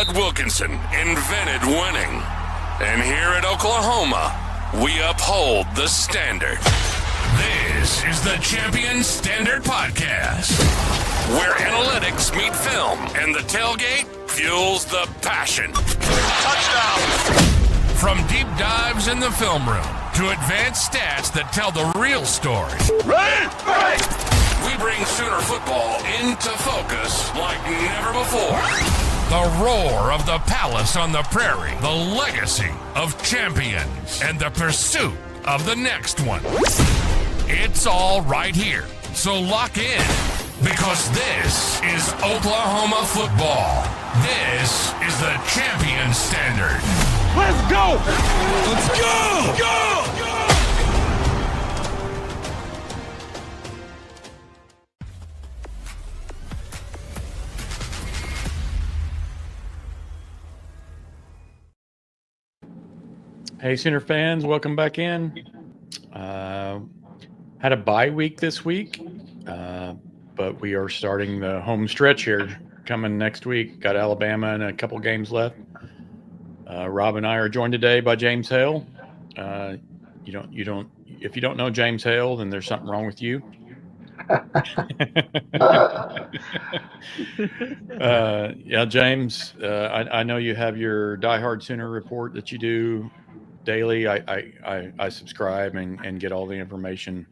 Bud Wilkinson invented winning. And here at Oklahoma, we uphold the standard. This is the Champion Standard Podcast, where analytics meet film and the tailgate fuels the passion. Touchdown! From deep dives in the film room to advanced stats that tell the real story. Ready? We bring Sooner football into focus like never before. The roar of the palace on the prairie, the legacy of champions, and the pursuit of the next one. It's all right here. So lock in, because this is Oklahoma football. This is the Champion Standard. Let's go! Let's go! Go! Hey, Sooner fans, welcome back in. Had a bye week this week, but we are starting the home stretch here coming next week. Got Alabama and a couple games left. Rob and I are joined today by James Hale. If you don't know James Hale, then there's something wrong with you. Yeah, James, I know you have your Die Hard Sooner report that you do daily. I subscribe and get all the information.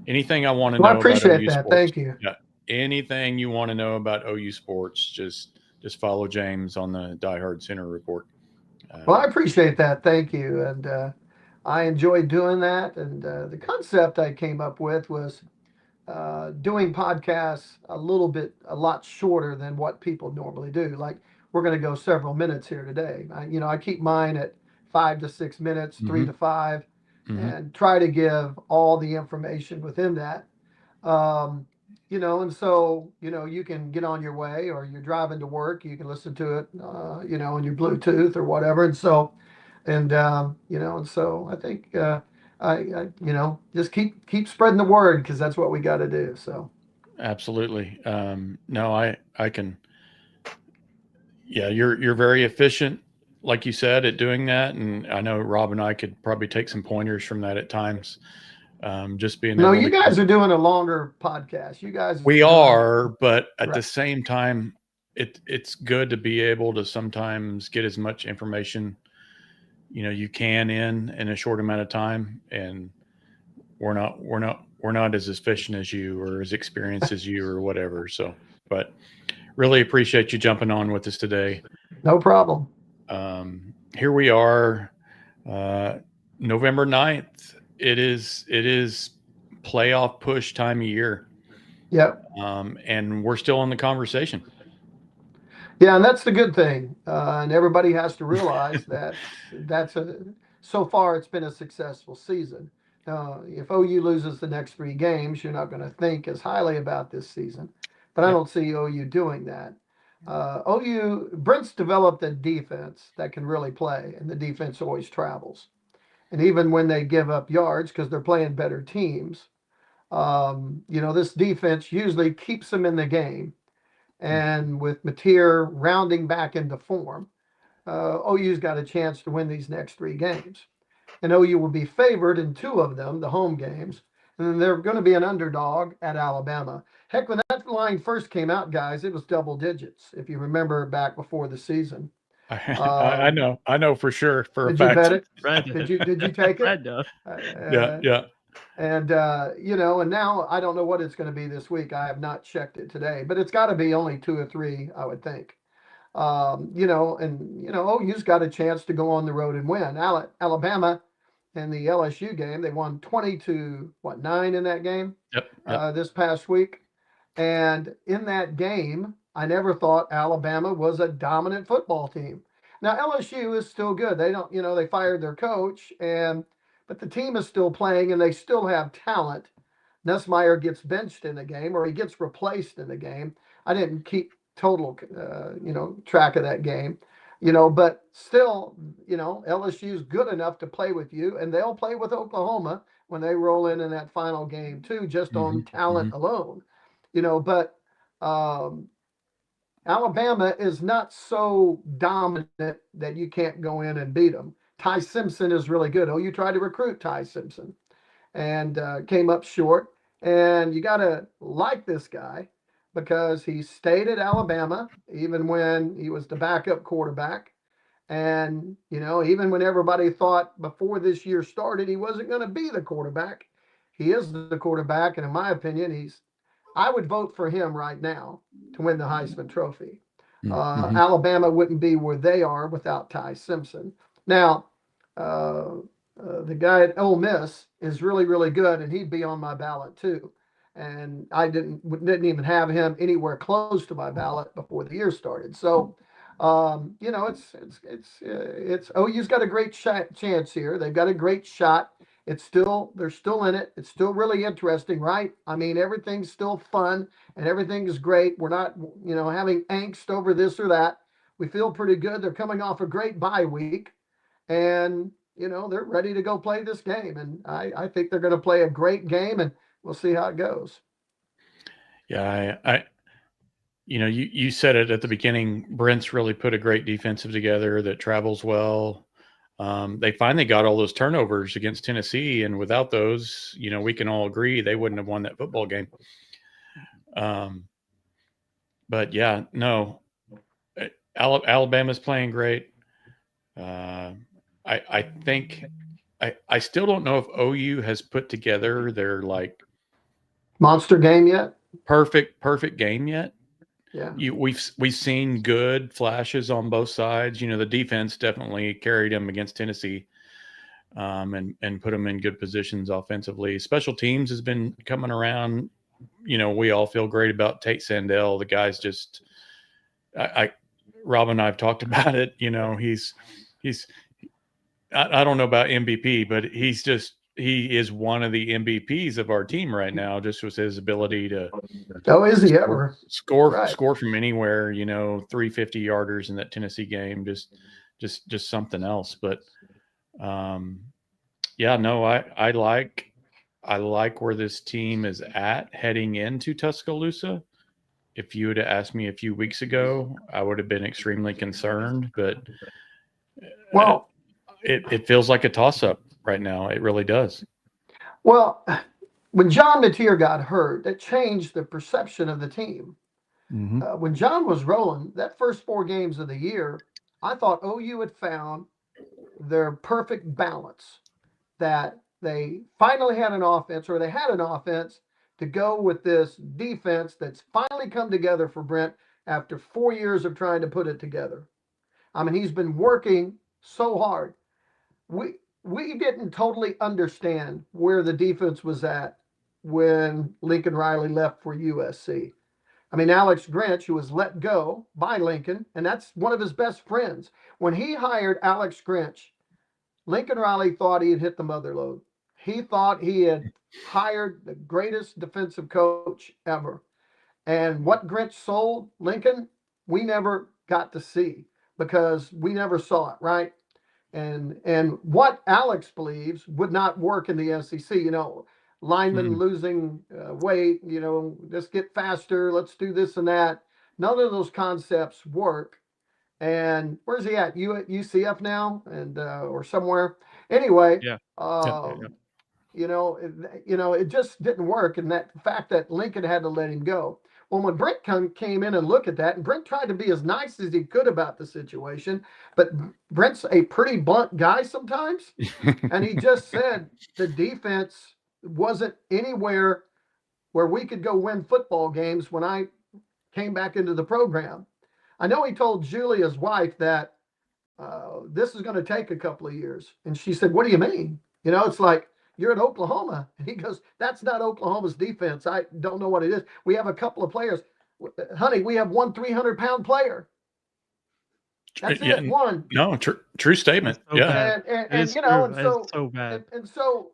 Anything I want to know. I appreciate about OU that. sports, Thank you. Yeah, anything you want to know about OU sports, just follow James on the Die Hard Sooner report. Well, I appreciate that. Thank you. And I enjoy doing that. And the concept I came up with was doing podcasts a lot shorter than what people normally do. Like, we're going to go several minutes here today. I keep mine at 5 to 6 minutes, 3 to 5, and try to give all the information within that. And so, you can get on your way, or you're driving to work, you can listen to it, on your Bluetooth or whatever. And so I think, just keep spreading the word, because that's what we got to do. So. Absolutely. No, I can. Yeah, you're very efficient, like you said, at doing that. And I know Rob and I could probably take some pointers from that at times. Just being no, you guys are doing a longer podcast. You guys, we are, but at the same time, it's good to be able to sometimes get as much information you can in a short amount of time. And we're not as efficient as you, or as experienced as you, or whatever. So, but really appreciate you jumping on with us today. No problem. Here we are, November 9th. It is playoff push time of year. Yep. And we're still in the conversation. Yeah, and that's the good thing. And everybody has to realize that so far it's been a successful season. If OU loses the next 3 games, you're not going to think as highly about this season. But I don't see OU doing that. Brent's developed a defense that can really play, and the defense always travels. And even when they give up yards, because they're playing better teams, this defense usually keeps them in the game. And with Mateer rounding back into form, OU's got a chance to win these next 3 games. And OU will be favored in 2 of them, the home games. And then they're going to be an underdog at Alabama. Heck, when that line first came out, guys, it was double digits, if you remember back before the season. I know for sure, for a fact. Did you bet it? Did you take it? Yeah. And and now I don't know what it's going to be this week. I have not checked it today, but it's got to be only 2 or 3, I would think. OU's got a chance to go on the road and win. Alabama in the LSU game, they won 20-9 in that game. Yep. This past week. And in that game, I never thought Alabama was a dominant football team. Now, LSU is still good. They don't, they fired their coach, but the team is still playing, and they still have talent. Nussmeier gets benched in the game, or he gets replaced in the game. I didn't keep total, track of that game, but still, LSU's good enough to play with you, and they'll play with Oklahoma when they roll in that final game too, just on talent alone, but Alabama is not so dominant that you can't go in and beat them. Ty Simpson is really good. Oh, you tried to recruit Ty Simpson and came up short. And you got to like this guy because he stayed at Alabama even when he was the backup quarterback. And, even when everybody thought before this year started he wasn't going to be the quarterback, he is the quarterback. And in my opinion, I would vote for him right now to win the Heisman Trophy. Mm-hmm. Alabama wouldn't be where they are without Ty Simpson. Now, the guy at Ole Miss is really, really good, and he'd be on my ballot too. And I didn't even have him anywhere close to my ballot before the year started. So, it's OU's got a great chance here. They've got a great shot. They're still in it. It's still really interesting, right? I mean, everything's still fun and everything is great. We're not, having angst over this or that. We feel pretty good. They're coming off a great bye week and, they're ready to go play this game. And I think they're going to play a great game and we'll see how it goes. Yeah. You said it at the beginning, Brent's really put a great defensive together that travels well. They finally got all those turnovers against Tennessee, and without those, we can all agree they wouldn't have won that football game. But yeah, no, Alabama's playing great. I think I still don't know if OU has put together their monster game yet. Perfect game yet. Yeah, we've seen good flashes on both sides. The defense definitely carried them against Tennessee, and put them in good positions offensively. Special teams has been coming around. We all feel great about Tate Sandell. The guy's just, Rob and I have talked about it. I don't know about MVP, but he is one of the MVPs of our team right now, just with his ability to is he ever score from anywhere, 350 yarders in that Tennessee game, just something else. But yeah, no, I like where this team is at heading into Tuscaloosa. If you would have asked me a few weeks ago, I would have been extremely concerned, but well, it feels like a toss-up right now. It really does. Well, when John Mateer got hurt, that changed the perception of the team. Mm-hmm. When John was rolling, that first 4 games of the year, I thought OU had found their perfect balance, that they finally had an offense, or they had an offense to go with this defense that's finally come together for Brent after 4 years of trying to put it together. I mean, he's been working so hard. We didn't totally understand where the defense was at when Lincoln Riley left for USC. I mean, Alex Grinch, who was let go by Lincoln, and that's one of his best friends. When he hired Alex Grinch, Lincoln Riley thought he had hit the mother lode. He thought he had hired the greatest defensive coach ever. And what Grinch sold Lincoln, we never got to see because we never saw it, right? And what Alex believes would not work in the SEC, linemen losing weight, just get faster, let's do this and that. None of those concepts work. And where's he at? You at UCF now, and or somewhere? Anyway, yeah. It just didn't work. And that fact that Lincoln had to let him go. Well, when Brent came in and looked at that, and Brent tried to be as nice as he could about the situation, but Brent's a pretty blunt guy sometimes. And he just said the defense wasn't anywhere where we could go win football games when I came back into the program. I know he told Julia's wife that this is going to take a couple of years. And she said, what do you mean? It's like, you're at Oklahoma. And he goes, that's not Oklahoma's defense. I don't know what it is. We have a couple of players. Honey, we have one 300-pound player. That's it. One. No, true statement. So yeah. And so bad. And so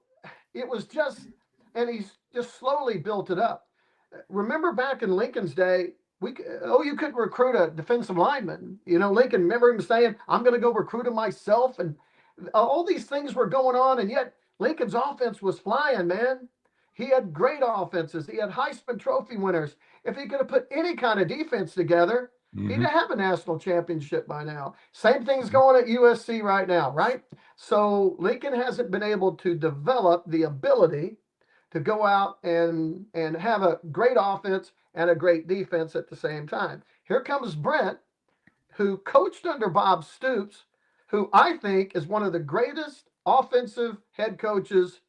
it was just, and he's just slowly built it up. Remember back in Lincoln's day, you couldn't recruit a defensive lineman. Lincoln, remember him saying, I'm going to go recruit him myself. And all these things were going on. And yet Lincoln's offense was flying, man. He had great offenses. He had Heisman Trophy winners. If he could have put any kind of defense together, He'd Mhm. have a national championship by now. Same thing's going at USC right now, right? So Lincoln hasn't been able to develop the ability to go out and have a great offense and a great defense at the same time. Here comes Brent, who coached under Bob Stoops, who I think is one of the greatest offensive head coaches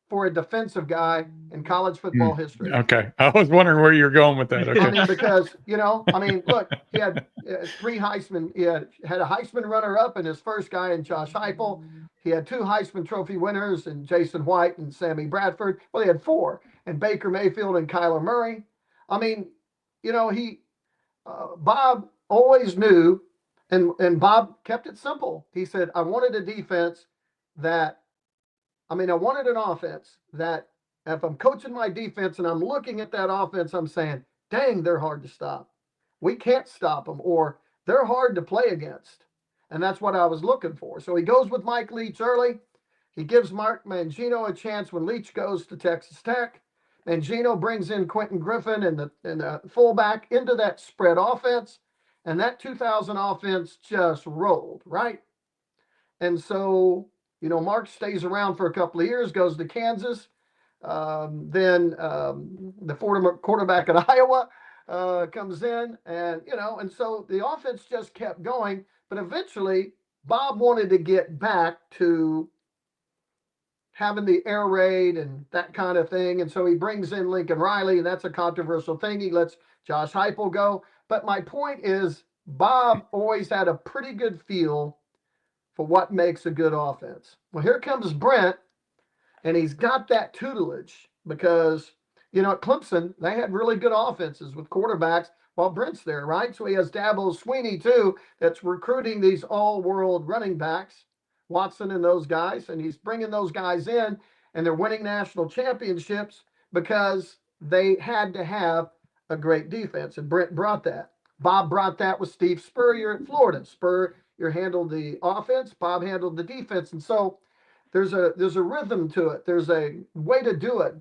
for a defensive guy in college football history. Okay. I was wondering where you're going with that. I Okay. mean, because, look, he had three Heisman. He had a Heisman runner-up in his first guy in Josh Heupel. He had two Heisman Trophy winners in Jason White and Sammy Bradford. Well, he had four, and Baker Mayfield and Kyler Murray. I mean, Bob always knew, and Bob kept it simple. He said, I wanted a defense I wanted an offense that if I'm coaching my defense and I'm looking at that offense, I'm saying, dang, they're hard to stop. We can't stop them, or they're hard to play against. And that's what I was looking for. So he goes with Mike Leach early. He gives Mark Mangino a chance when Leach goes to Texas Tech. Mangino brings in Quentin Griffin and the fullback into that spread offense. And that 2000 offense just rolled, right? And so, Mark stays around for a couple of years, goes to Kansas. Then the former quarterback at Iowa comes in, and so the offense just kept going. But eventually, Bob wanted to get back to having the air raid and that kind of thing. And so he brings in Lincoln Riley, and that's a controversial thing. He lets Josh Heupel go. But my point is, Bob always had a pretty good feel for what makes a good offense. Well, here comes Brent, and he's got that tutelage because, at Clemson, they had really good offenses with quarterbacks while Brent's there, right? So he has Dabo Sweeney, too, that's recruiting these all-world running backs, Watson and those guys, and he's bringing those guys in, and they're winning national championships because they had to have a great defense, and Brent brought that. Bob brought that with Steve Spurrier at Florida. Spurrier handled the offense, Bob handled the defense, and so there's a rhythm to it. There's a way to do it.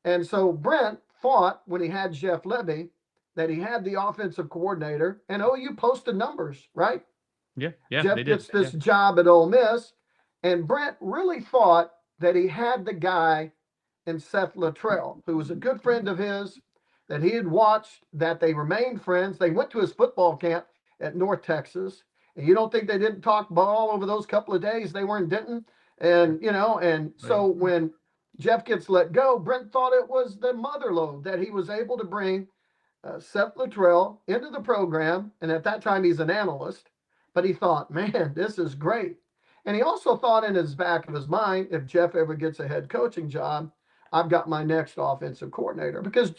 And so Brent thought when he had Jeff Lebby that he had the offensive coordinator, and OU posted numbers, right? Yeah, Jeff gets this job at Ole Miss, and Brent really thought that he had the guy in Seth Luttrell, who was a good friend of his, that he had watched, that they remained friends. They went to his football camp at North Texas, and you don't think they didn't talk ball over those couple of days they were in Denton? And so when Jeff gets let go, Brent thought it was the mother lode that he was able to bring Seth Luttrell into the program. And at that time, he's an analyst, but he thought, man, this is great. And he also thought in his back of his mind, if Jeff ever gets a head coaching job, I've got my next offensive coordinator because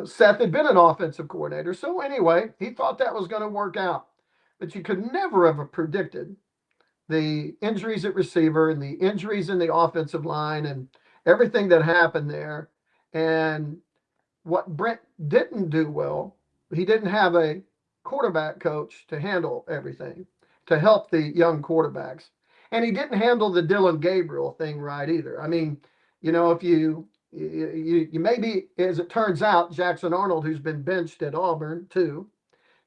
Seth had been an offensive coordinator. So anyway, he thought that was going to work out, but you could never have predicted the injuries at receiver and the injuries in the offensive line and everything that happened there. And what Brent didn't do well, he didn't have a quarterback coach to handle everything, to help the young quarterbacks. And he didn't handle the Dylan Gabriel thing right either. I mean, if you maybe, as it turns out, Jackson Arnold, who's been benched at Auburn too,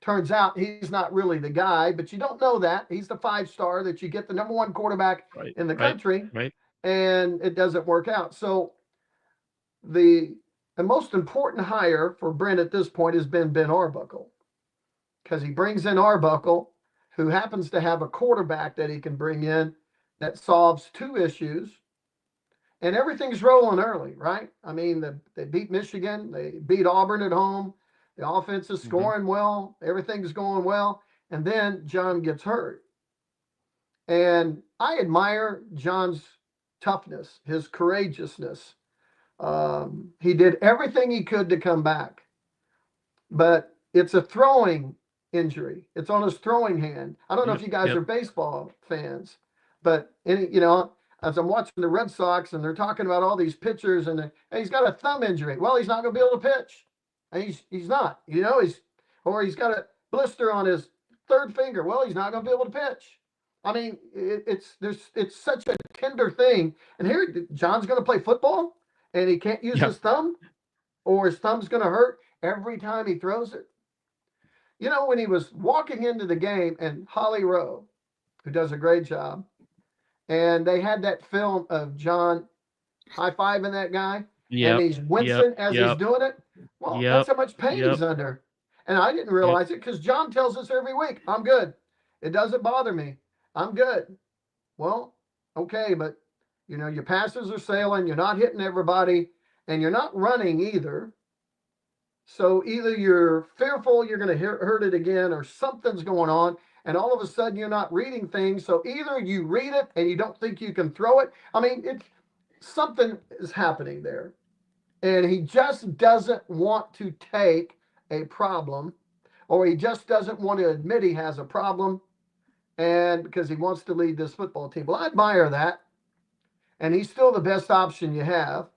turns out he's not really the guy, but you don't know that. He's the 5-star that you get the number one quarterback in the country, and it doesn't work out. So the most important hire for Brent at this point has been Ben Arbuckle, because he brings in Arbuckle, who happens to have a quarterback that he can bring in that solves two issues, and everything's rolling early, right? I mean, they beat Michigan, they beat Auburn at home. The offense is scoring well. Everything's going well. And then John gets hurt. And I admire John's toughness, his courageousness. He did everything he could to come back. But it's a throwing injury. It's on his throwing hand. I don't know if you guys are baseball fans, but, as I'm watching the Red Sox and they're talking about all these pitchers and hey, he's got a thumb injury. Well, he's not going to be able to pitch. He's not, he's got a blister on his third finger. Well, he's not going to be able to pitch. I mean, it's such a tender thing. And here, John's going to play football, and he can't use his thumb, or his thumb's going to hurt. every time he throws it. You know, when he was walking into the game and Holly Rowe, who does a great job, and they had that film of John high-fiving that guy, and he's wincing as he's doing it. Well, that's how much pain he's under. And I didn't realize it because John tells us every week, I'm good. It doesn't bother me. I'm good. Well, okay, but, you know, your passes are sailing, you're not hitting everybody, and you're not running either. So either you're fearful you're going to hurt it again or something's going on, and all of a sudden you're not reading things. So either you read it and you don't think you can throw it. I mean, something is happening there. And he just doesn't want to take a problem, or he just doesn't want to admit he has a problem, and because he wants to lead this football team. Well, I admire that. And he's still the best option you have.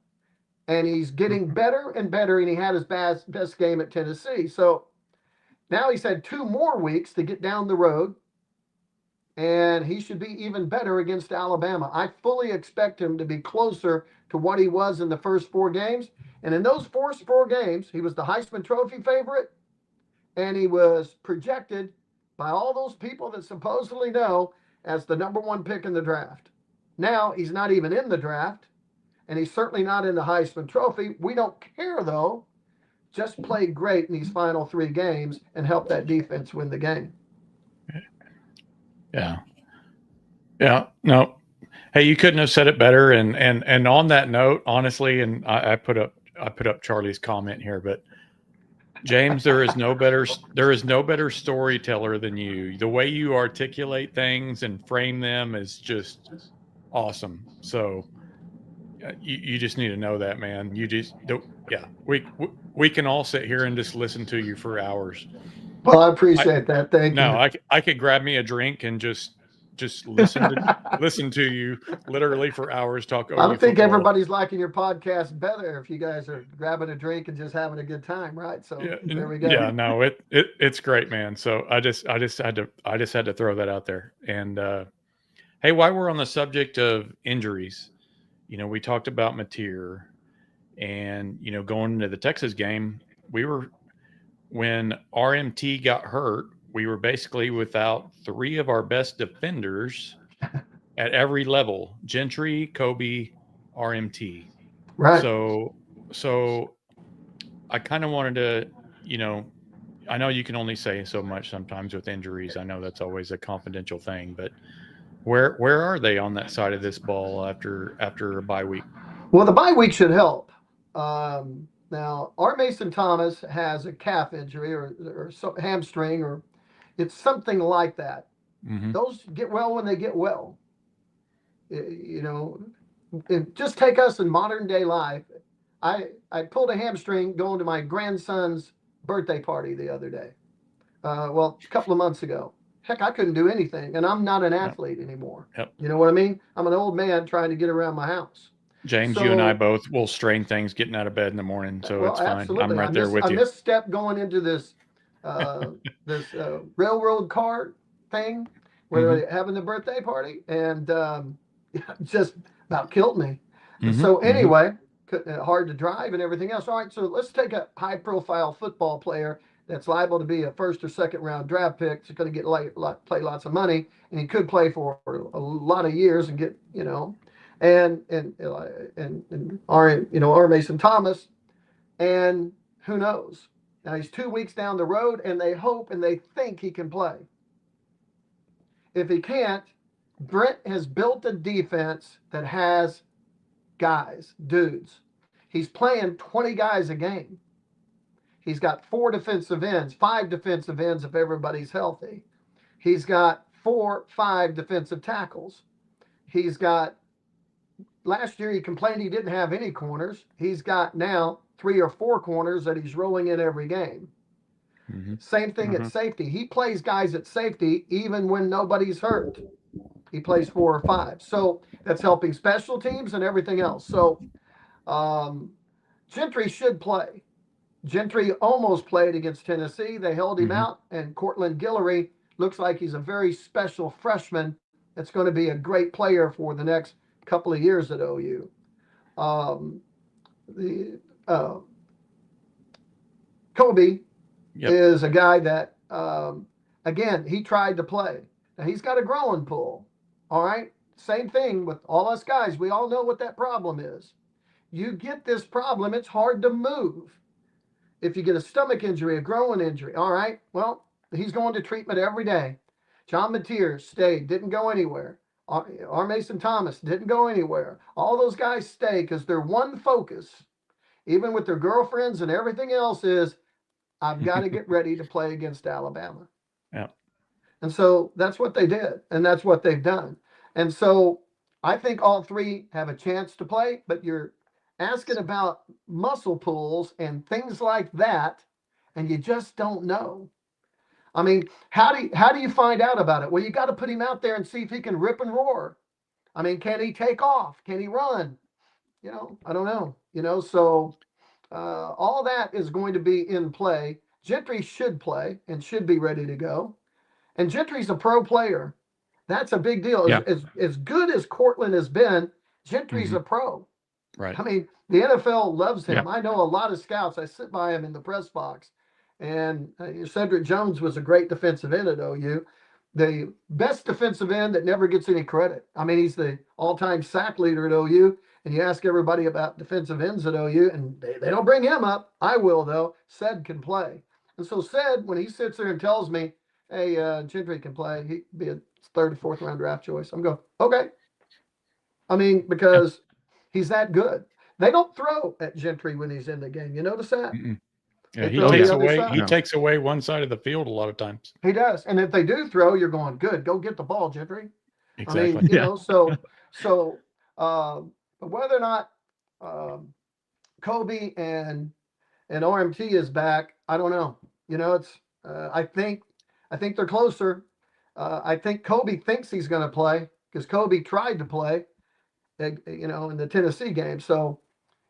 And he's getting better and better, and he had his best game at Tennessee. So now he's had 2 more weeks to get down the road, and he should be even better against Alabama. I fully expect him to be closer to what he was in the first 4 games. And in those first 4 games, he was the Heisman Trophy favorite, and he was projected by all those people that supposedly know as the number 1 pick in the draft. Now he's not even in the draft, and he's certainly not in the Heisman Trophy. We don't care, though. Just play great in these final 3 games and help that defense win the game. Yeah. No. Hey, you couldn't have said it better. And on that note, honestly, and I put up Charlie's comment here, but James, there is no better storyteller than you. The way you articulate things and frame them is just awesome. So you just need to know that, man. You just don't. Yeah, we can all sit here and just listen to you for hours. Well, I appreciate that. Thank you. No, I could grab me a drink and just listen to you literally for hours. Talk over. I think everybody's liking your podcast better if you guys are grabbing a drink and just having a good time, right? So there we go. Yeah, no, it's great, man. So I just had to throw that out there. And hey, while we're on the subject of injuries, you know, we talked about Mateer, and you know, going into the Texas game, when RMT got hurt, we were basically without 3 of our best defenders at every level: Gentry, Kobe, RMT. Right. So I kind of wanted to, you know, I know you can only say so much sometimes with injuries. I know that's always a confidential thing, but where are they on that side of this ball after a bye week? Well, the bye week should help. Now, our Mason Thomas has a calf injury or hamstring, or it's something like that. Mm-hmm. Those get well when they get well. You know, just take us in modern day life. I pulled a hamstring going to my grandson's birthday party the other day. Well, a couple of months ago. Heck, I couldn't do anything, and I'm not an athlete anymore. Yep. You know what I mean? I'm an old man trying to get around my house. James, you and I both will strain things getting out of bed in the morning, so it's fine. Absolutely. I'm right there with you. I misstepped going into this railroad car thing where they're having the birthday party, and just about killed me. Mm-hmm. So anyway, hard to drive and everything else. All right, so let's take a high-profile football player that's liable to be a 1st or 2nd round draft pick. It's going to get play lots of money, and he could play for a lot of years and get, you know, and our Mason Thomas, and who knows? Now he's 2 weeks down the road, and they hope and they think he can play. If he can't, Brent has built a defense that has dudes. He's playing 20 guys a game. He's got 4 defensive ends, 5 defensive ends if everybody's healthy. He's got 5 defensive tackles. He's got, last year he complained he didn't have any corners. He's got now 3 or 4 corners that he's rolling in every game. Mm-hmm. Same thing at safety. He plays guys at safety even when nobody's hurt. He plays 4 or 5. So that's helping special teams and everything else. So Gentry should play. Gentry almost played against Tennessee. They held him out, and Cortland Guillory looks like he's a very special freshman that's going to be a great player for the next couple of years at OU. Kobe Yep. is a guy that, again, he tried to play. Now he's got a growing pull. All right. Same thing with all us guys. We all know what that problem is. You get this problem, it's hard to move. If you get a stomach injury, a growing injury, all right, well, he's going to treatment every day. John Mateer stayed, didn't go anywhere. R. Mason Thomas didn't go anywhere. All those guys stay because their one focus, even with their girlfriends and everything else, is I've got to get ready to play against Alabama. Yeah. And so that's what they did, and that's what they've done. And so I think all three have a chance to play, but you're asking about muscle pulls and things like that, and you just don't know. I mean, how do you find out about it? Well, you got to put him out there and see if he can rip and roar. I mean, can he take off? Can he run? I don't know. So all that is going to be in play. Gentry should play and should be ready to go. And Gentry's a pro player. That's a big deal. Yeah. As good as Cortland has been, Gentry's a pro. Right. I mean, the NFL loves him. Yeah. I know a lot of scouts. I sit by him in the press box. And Cedric Jones was a great defensive end at OU. The best defensive end that never gets any credit. I mean, he's the all-time sack leader at OU. And you ask everybody about defensive ends at OU, and they don't bring him up. I will, though. Ced can play. And so Ced, when he sits there and tells me, hey, Gentry can play, he'd be a third or fourth round draft choice. I'm going, okay. I mean, because he's that good. They don't throw at Gentry when he's in the game. You notice that? Yeah, he takes away one side of the field a lot of times. He does. And if they do throw, you're going, good, go get the ball, Gentry. Exactly. I mean, so whether or not Kobe and RMT is back, I don't know. It's I think they're closer. I think Kobe thinks he's going to play because Kobe tried to play, in the Tennessee game. So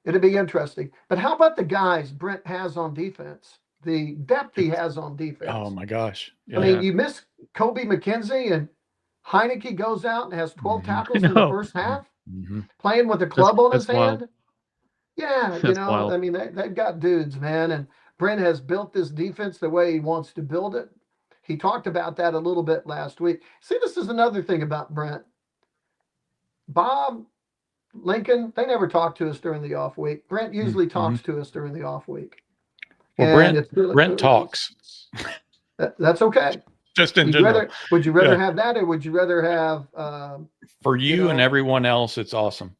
it'll be interesting. But how about the guys Brent has on defense? The depth he has on defense. Oh my gosh! Yeah. I mean, you miss Kobe McKenzie, and Heineke goes out and has 12 tackles in the first half, playing with a club on his hand. Wild. Yeah, wild. I mean, they've got dudes, man. And Brent has built this defense the way he wants to build it. He talked about that a little bit last week. See, this is another thing about Brent. Bob, Lincoln, they never talk to us during the off week. Brent usually talks to us during the off week. Well, Brent talks. That's okay. Just in general. Would you rather have that, or would you rather have? For you and everyone else, it's awesome.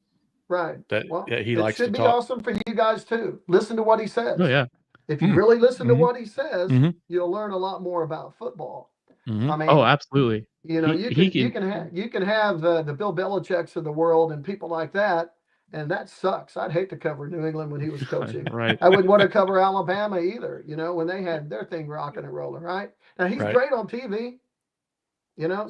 Right. He likes to talk. It should be awesome for you guys too. Listen to what he says. Oh yeah. If you really listen to what he says, you'll learn a lot more about football. I mean, absolutely. You can have the Bill Belichick's of the world and people like that, and that sucks. I'd hate to cover New England when he was coaching. Right. I wouldn't want to cover Alabama either. When they had their thing rocking and rolling. Right. Now he's great on TV.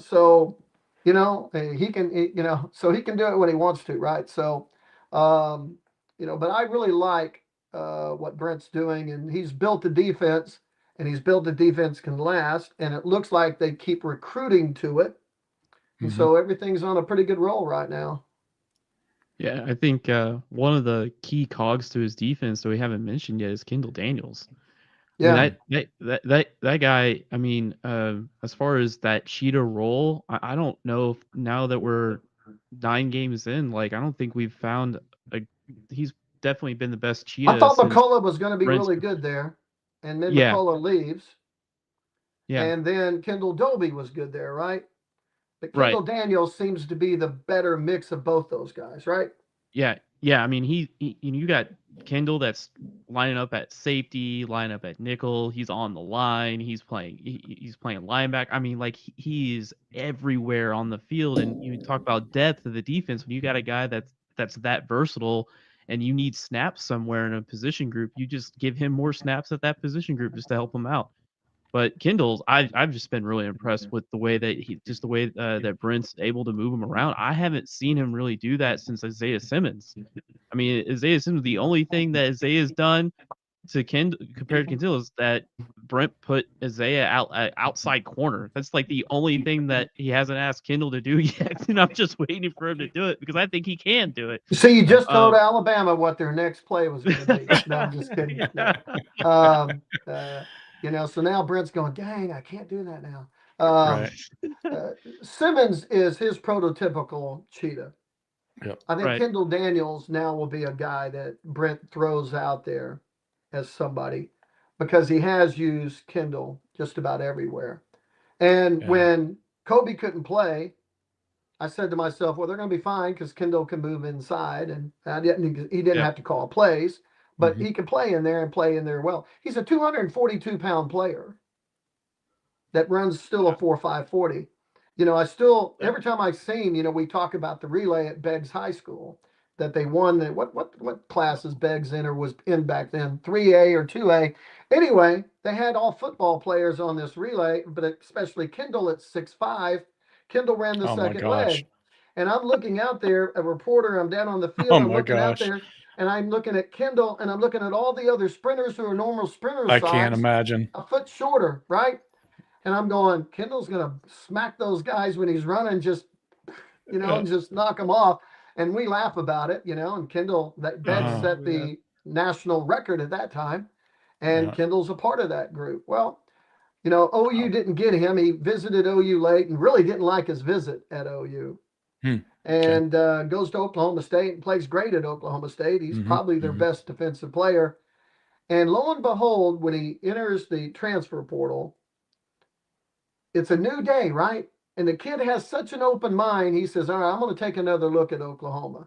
So he can. So he can do it when he wants to. Right. So, but I really like what Brent's doing, and he's built the defense. And he's built the defense can last, and it looks like they keep recruiting to it. And so everything's on a pretty good roll right now. Yeah, I think one of the key cogs to his defense that we haven't mentioned yet is Kendall Daniels. Yeah, I mean, that guy. I mean, as far as that cheetah role, I don't know if now that we're 9 games in, I don't think we've found he's definitely been the best cheetah. I thought McCullough was going to be really good there. And then McCullough leaves. Yeah. And then Kendall Doby was good there, right? But Kendall Daniels seems to be the better mix of both those guys, right? Yeah. Yeah. I mean, you got Kendall that's lining up at safety, lining up at nickel. He's on the line. He's playing linebacker. I mean, he's everywhere on the field. And you talk about depth of the defense. When you got a guy that's that versatile, and you need snaps somewhere in a position group, you just give him more snaps at that position group just to help him out. But Kendall's, I've just been really impressed with the way that that Brent's able to move him around. I haven't seen him really do that since Isaiah Simmons. I mean, Isaiah Simmons, the only thing that Isaiah's done to compared to Kendall is that Brent put Isaiah out outside corner. That's like the only thing that he hasn't asked Kendall to do yet, and I'm just waiting for him to do it because I think he can do it. So you just told Alabama what their next play was going to be. No, I'm just kidding. Yeah. No. So now Brent's going, dang, I can't do that now. Right. Simmons is his prototypical cheetah. Yep. I think Right. Kendall Daniels now will be a guy that Brent throws out there as somebody because he has used Kendall just about everywhere. And Yeah. when Kobe couldn't play, I said to myself, well, they're going to be fine because Kendall can move inside, and he didn't have to call plays, but he can play in there and play in there well. He's a 242-pound player that runs still a 4.5 40. I still, every time I see him, we talk about the relay at Beggs High School that they won. What classes Beggs in or was in back then, 3A or 2A. Anyway, they had all football players on this relay, but especially Kendall at 6'5". Kendall ran the second leg. And I'm looking out there, a reporter, I'm down on the field, I'm looking out there, and I'm looking at Kendall, and I'm looking at all the other sprinters who are normal sprinters. I can't imagine. A foot shorter, right? And I'm going, Kendall's going to smack those guys when he's running, just, and just knock them off. And we laugh about it, and Kendall, that set the national record at that time. And Kendall's a part of that group. Well, OU didn't get him. He visited OU late and really didn't like his visit at OU. And goes to Oklahoma State and plays great at Oklahoma State. He's probably their best defensive player. And lo and behold, when he enters the transfer portal, it's a new day, right? And the kid has such an open mind. He says, all right, I'm going to take another look at Oklahoma.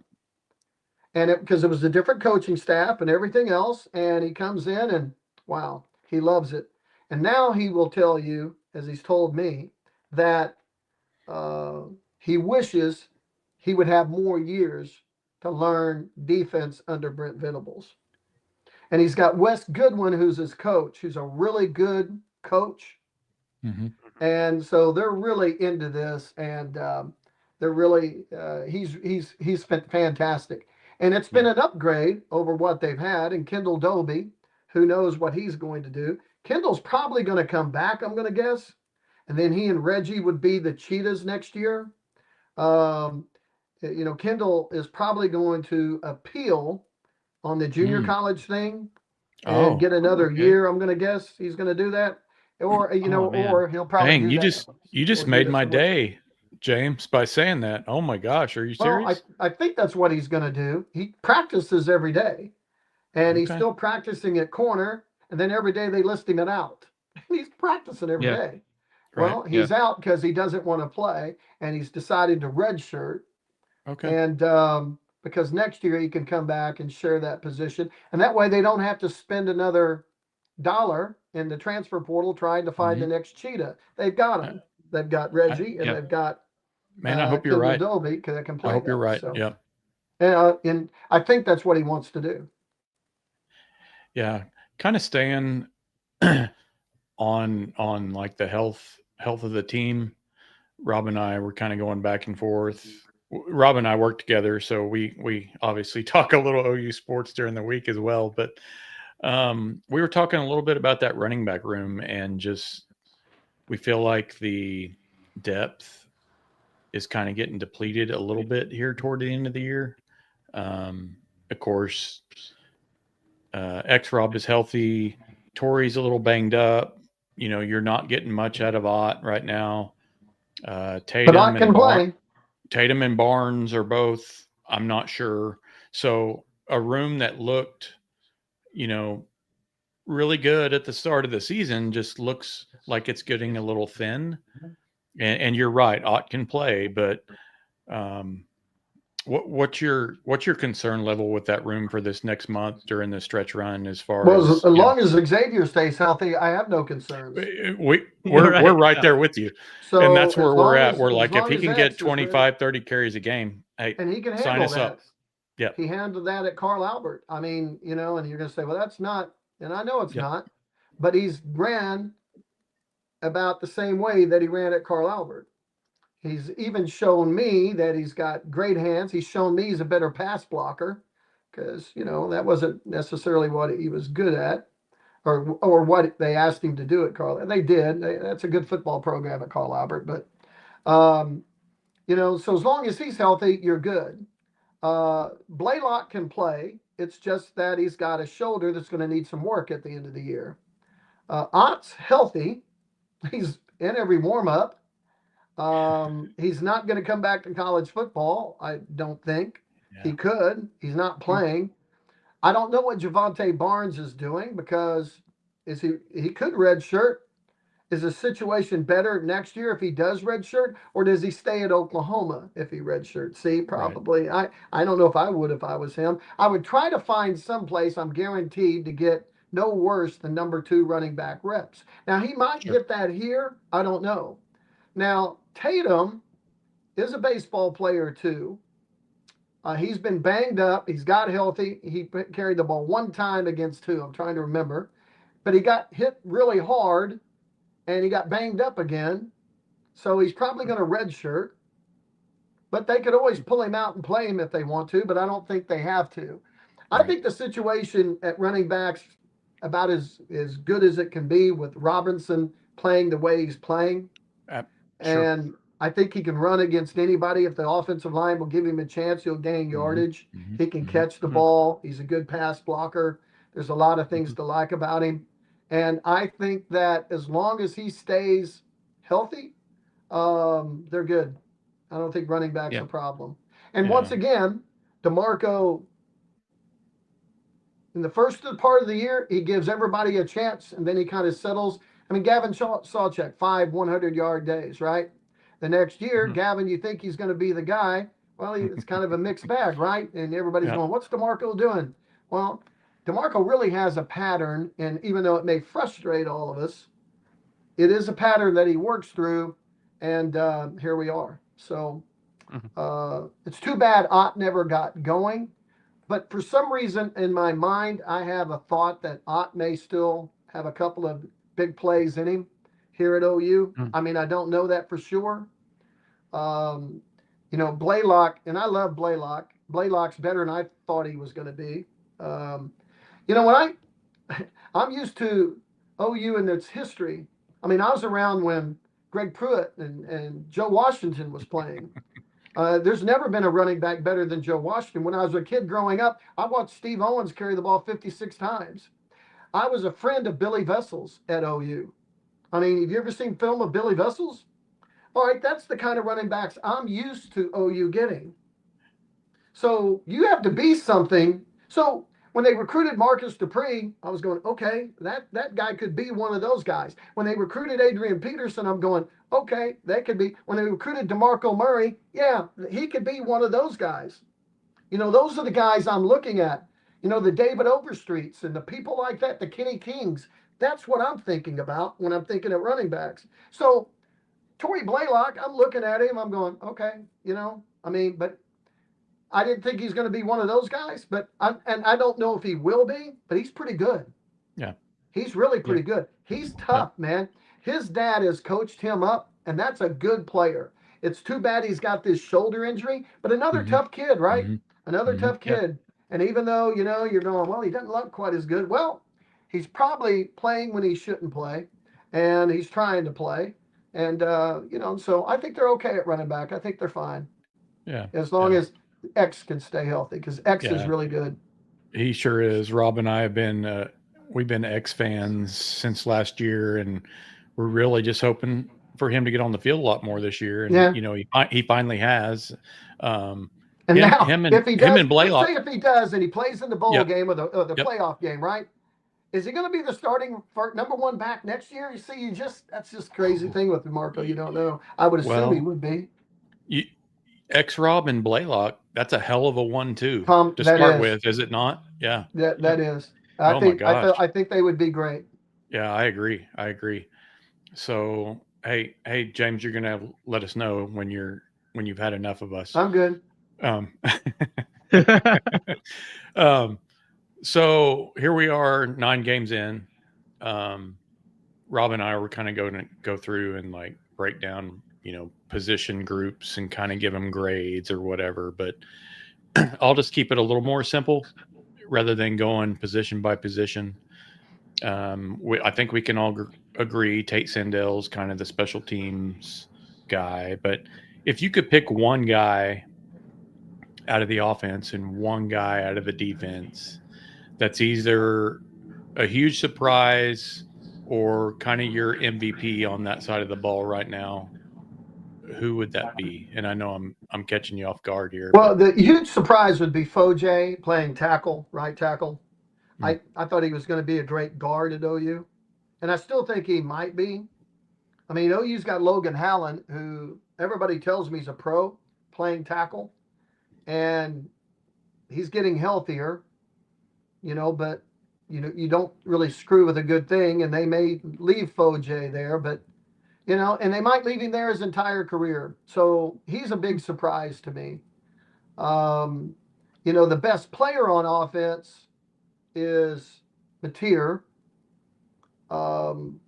And because it was a different coaching staff and everything else. And he comes in and, wow, he loves it. And now he will tell you, as he's told me, that he wishes he would have more years to learn defense under Brent Venables. And he's got Wes Goodwin, who's his coach, who's a really good coach. And so they're really into this, and they're really he's fantastic. And it's been an upgrade over what they've had. And Kendall Dobie, who knows what he's going to do. Kendall's probably going to come back, I'm going to guess. And then he and Reggie would be the Cheetahs next year. Kendall is probably going to appeal on the junior college thing and get another year. I'm going to guess he's going to do that. Or, or he'll probably do that. You just made my day, James, by saying that. Oh my gosh. Are you serious? I think that's what he's going to do. He practices every day, and he's still practicing at corner. And then every day they list him at out. He's practicing every day. Right. Well, he's out because he doesn't want to play, and he's decided to redshirt. Okay. And because next year he can come back and share that position, and that way they don't have to spend another $1 in the transfer portal trying to find the next cheetah. They've got him. They've got Reggie, and they've got I hope you're right. Dobie, because they can play. I hope you're right. So, yep. And I think that's what he wants to do. Yeah, kind of staying on like the health of the team. Rob and I were kind of going back and forth. Rob and I work together, so we obviously talk a little OU sports during the week as well. But we were talking a little bit about that running back room, and just we feel like the depth is kind of getting depleted a little bit here toward the end of the year. Of course, X-Rob is healthy. Torrey's a little banged up. You're not getting much out of Ott right now. Tatum and Barnes are both, I'm not sure. So a room that looked, really good at the start of the season just looks like it's getting a little thin. And you're right, Ott can play, but what's your concern level with that room for this next month during the stretch run? As far as long as Xavier stays healthy, I have no concerns. We're right there with you. So and that's where we're at. We're like, if he can get 25, 30 carries a game, hey, and he can handle sign us that. up. Yeah, he handled that at Carl Albert. I mean, and you're going to say, well, that's not, and I know it's not, but he's ran about the same way that he ran at Carl Albert. He's even shown me that he's got great hands. He's shown me he's a better pass blocker because, that wasn't necessarily what he was good at. or what they asked him to do at Carl. And they did. That's a good football program at Carl Albert. But, so as long as he's healthy, you're good. Blaylock can play. It's just that he's got a shoulder that's going to need some work at the end of the year. Ott's healthy. He's in every warm-up. He's not going to come back to college football, I don't think. Yeah. He could. He's not playing. I don't know what Javonte Barnes is doing because he could redshirt. Is the situation better next year if he does redshirt, or does he stay at Oklahoma if he redshirts? See, probably. Right. I don't know if I would if I was him. I would try to find some place I'm guaranteed to get no worse than number 2 running back reps. Now, he might get that here. I don't know. Now, Tatum is a baseball player too. He's been banged up. He's got healthy. He carried the ball one time against who? I'm trying to remember. But he got hit really hard, and he got banged up again. So he's probably going to redshirt. But they could always pull him out and play him if they want to, but I don't think they have to. Right. I think the situation at running backs about as good as it can be with Robinson playing the way he's playing. Sure. And I think he can run against anybody. If the offensive line will give him a chance, he'll gain yardage. Mm-hmm. He can catch the ball. He's a good pass blocker. There's a lot of things to like about him. And I think that as long as he stays healthy, they're good. I don't think running back's a problem. And once again, DeMarco, in the first part of the year, he gives everybody a chance, and then he kind of settles. I mean, Gavin Sawchuk, 5 100-yard days, right? The next year, Gavin, you think he's going to be the guy. Well, it's kind of a mixed bag, right? And everybody's going, what's DeMarco doing? Well, DeMarco really has a pattern, and even though it may frustrate all of us, it is a pattern that he works through, and here we are. So it's too bad Ott never got going, but for some reason in my mind, I have a thought that Ott may still have a couple of big plays in him here at OU. I mean, I don't know that for sure. Blaylock, and I love Blaylock. Blaylock's better than I thought he was going to be. When I'm used to OU and its history. I mean, I was around when Greg Pruitt and Joe Washington was playing. There's never been a running back better than Joe Washington. When I was a kid growing up, I watched Steve Owens carry the ball 56 times. I was a friend of Billy Vessels at OU. I mean, have you ever seen film of Billy Vessels? All right, that's the kind of running backs I'm used to OU getting. So you have to be something. So when they recruited Marcus Dupree, I was going, okay, that guy could be one of those guys. When they recruited Adrian Peterson, I'm going, okay, that could be. When they recruited DeMarco Murray, yeah, he could be one of those guys. Those are the guys I'm looking at. The David Overstreets and the people like that, the Kenny Kings. That's what I'm thinking about when I'm thinking of running backs. So Torrey Blaylock, I'm looking at him, I'm going, okay, but I didn't think he's going to be one of those guys, and I don't know if he will be, but he's pretty good. Yeah. He's really pretty good. He's tough, man. His dad has coached him up, and that's a good player. It's too bad he's got this shoulder injury, but another tough kid, right? Another tough kid. And even though, you're going, well, he doesn't look quite as good. Well, he's probably playing when he shouldn't play, and he's trying to play. And, so I think they're okay at running back. I think they're fine. Yeah. As long as X can stay healthy, because X is really good. He sure is. Rob and I have been, we've been X fans since last year, and we're really just hoping for him to get on the field a lot more this year. And, he finally has. And now, him and Blaylock. Let's say if he does, and he plays in the bowl game or the playoff game, right? Is he going to be the starting number 1 back next year? You see, that's just crazy thing with DeMarco. You don't know. I would assume he would be. Rob and Blaylock, that's a hell of a 1-2 to start with, is it not? Yeah. That is. I think they would be great. Yeah, I agree. So, hey, James, you're going to let us know when you've had enough of us. I'm good. So here we are, 9 games in. Rob and I were kind of going to go through and break down, position groups and kind of give them grades or whatever. But I'll just keep it a little more simple rather than going position by position. I think we can all agree Tate Sandell's kind of the special teams guy. But if you could pick one guy out of the offense and one guy out of the defense that's either a huge surprise or kind of your MVP on that side of the ball right now, who would that be? And I know I'm catching you off guard here. Well, the huge surprise would be Foje playing tackle, right tackle. Hmm. I thought he was going to be a great guard at OU, and I still think he might be. I mean, OU's got Logan Hallen, who everybody tells me is a pro playing tackle, and he's getting healthier, but you don't really screw with a good thing, and they may leave Foje there, but and they might leave him there his entire career. So he's a big surprise to me. The best player on offense is Mateer. And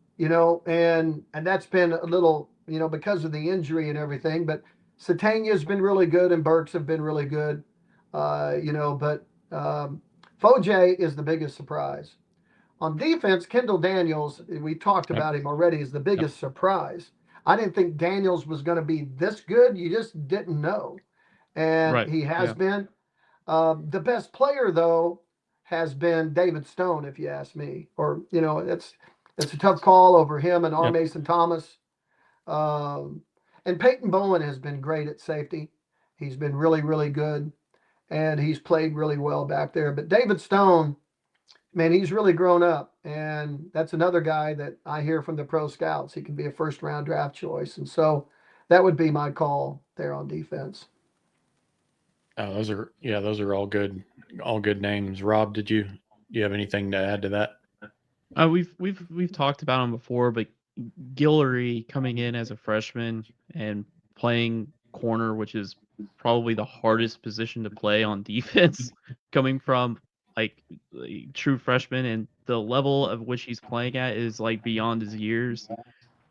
that's been a little, because of the injury and everything, but Satania's been really good and Burks have been really good. But Foje is the biggest surprise. On defense, Kendall Daniels, we talked about him already, is the biggest surprise. I didn't think Daniels was going to be this good. You just didn't know. And he has been. The best player, though, has been David Stone, if you ask me. Or, it's a tough call over him and R. Mason Thomas. And Peyton Bowen has been great at safety. He's been really, really good. And he's played really well back there. But David Stone, man, he's really grown up. And that's another guy that I hear from the pro scouts. He can be a first-round draft choice. And so that would be my call there on defense. Oh, those are all good names. Rob, do you have anything to add to that? We've talked about him before, but Guillory coming in as a freshman and playing corner, which is probably the hardest position to play on defense, coming from like a true freshman, and the level of which he's playing at is like beyond his years.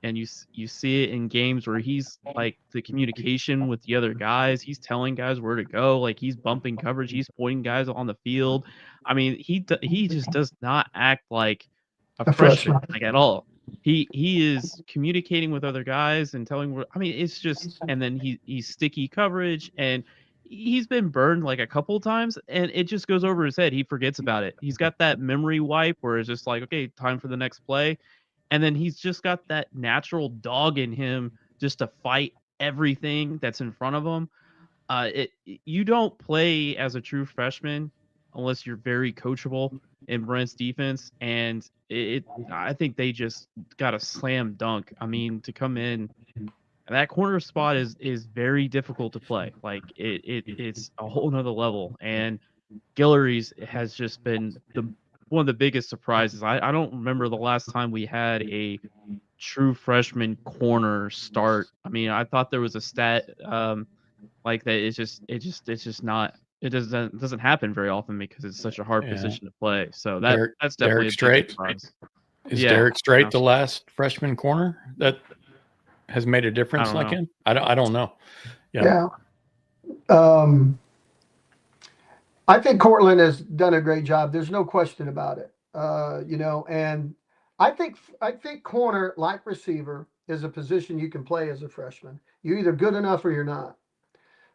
And you see it in games where he's like the communication with the other guys. He's telling guys where to go. Like he's bumping coverage. He's pointing guys on the field. I mean, he just does not act like a freshman like at all. He is communicating with other guys and telling where. I mean, it's just, and then he's sticky coverage, and he's been burned like a couple of times, and it just goes over his head. He forgets about it. He's got that memory wipe where it's just like, okay, time for the next play. And then he's just got that natural dog in him just to fight everything that's in front of him. You don't play as a true freshman unless you're very coachable in Brent's defense. And I think they just got a slam dunk. I mean, to come in, that corner spot is very difficult to play. Like it's a whole nother level. And Guillory's has just been one of the biggest surprises. I don't remember the last time we had a true freshman corner start. I mean, I thought there was a stat like that. It's just not. It doesn't happen very often because it's such a hard position to play. So that's definitely Derek Strait. Is Derek Strait the last freshman corner that has made a difference like him? I don't know. Yeah. I think Cortland has done a great job. There's no question about it. And I think corner, like receiver, is a position you can play as a freshman. You're either good enough or you're not.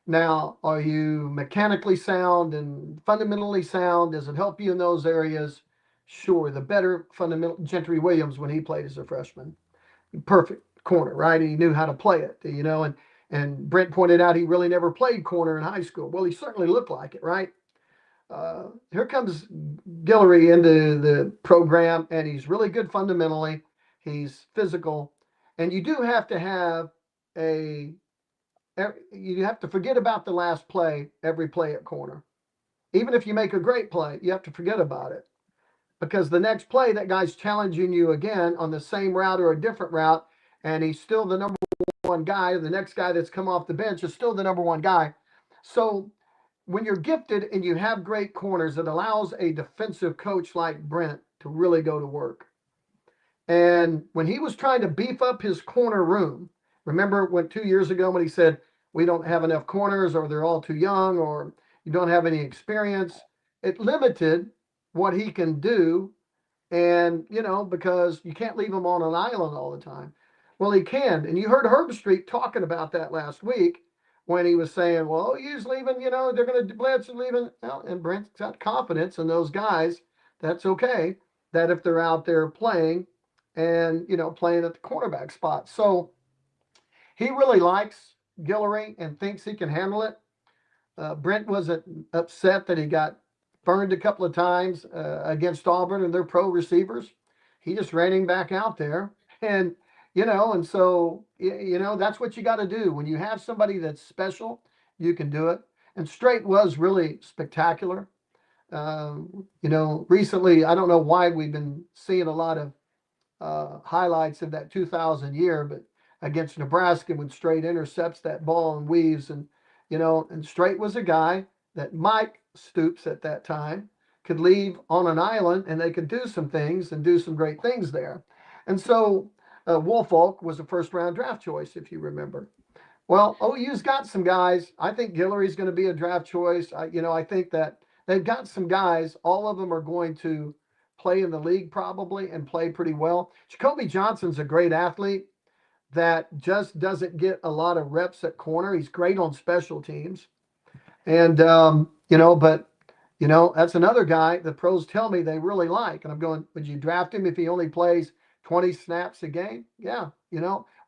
Now, are you mechanically sound and fundamentally sound? Does it help you in those areas? Sure. The better fundamental Gentry Williams when he played as a freshman. Perfect corner, right? He knew how to play it, and Brent pointed out he really never played corner in high school. Well, he certainly looked like it, right? Here comes Guillory into the program, and he's really good fundamentally. He's physical, and you do have to have you have to forget about the last play, every play at corner. Even if you make a great play, you have to forget about it, because the next play, that guy's challenging you again on the same route or a different route, and he's still the number one guy. The next guy that's come off the bench is still the number one guy. So when you're gifted and you have great corners, it allows a defensive coach like Brent to really go to work. And when he was trying to beef up his corner room, remember 2 years ago when he said, we don't have enough corners, or they're all too young, or you don't have any experience, it limited what he can do And, because you can't leave him on an island all the time. Well, he can. And you heard Herbstreit talking about that last week when he was saying, well, he's leaving, they're going to blitz and leaving. Well, and Brent's got confidence in those guys. That's okay. That if they're out there playing and, playing at the cornerback spot. So he really likes Guillory and thinks he can handle it. Brent wasn't upset that he got burned a couple of times against Auburn and their pro receivers. He just ran him back out there. And, and so, that's what you got to do. When you have somebody that's special, you can do it. And Strait was really spectacular. Recently, I don't know why we've been seeing a lot of highlights of that 2000 year, but against Nebraska when Strait intercepts that ball and weaves and Strait was a guy that Mike Stoops at that time could leave on an island and they could do some things and do some great things there. And so Woolfolk was a first round draft choice, if you remember. Well, OU's got some guys. I think Guillory's going to be a draft choice. I think that they've got some guys. All of them are going to play in the league probably and play pretty well. Jacoby Johnson's a great athlete that just doesn't get a lot of reps at corner. He's great on special teams. And, that's another guy the pros tell me they really like. And I'm going, would you draft him if he only plays 20 snaps a game? Yeah.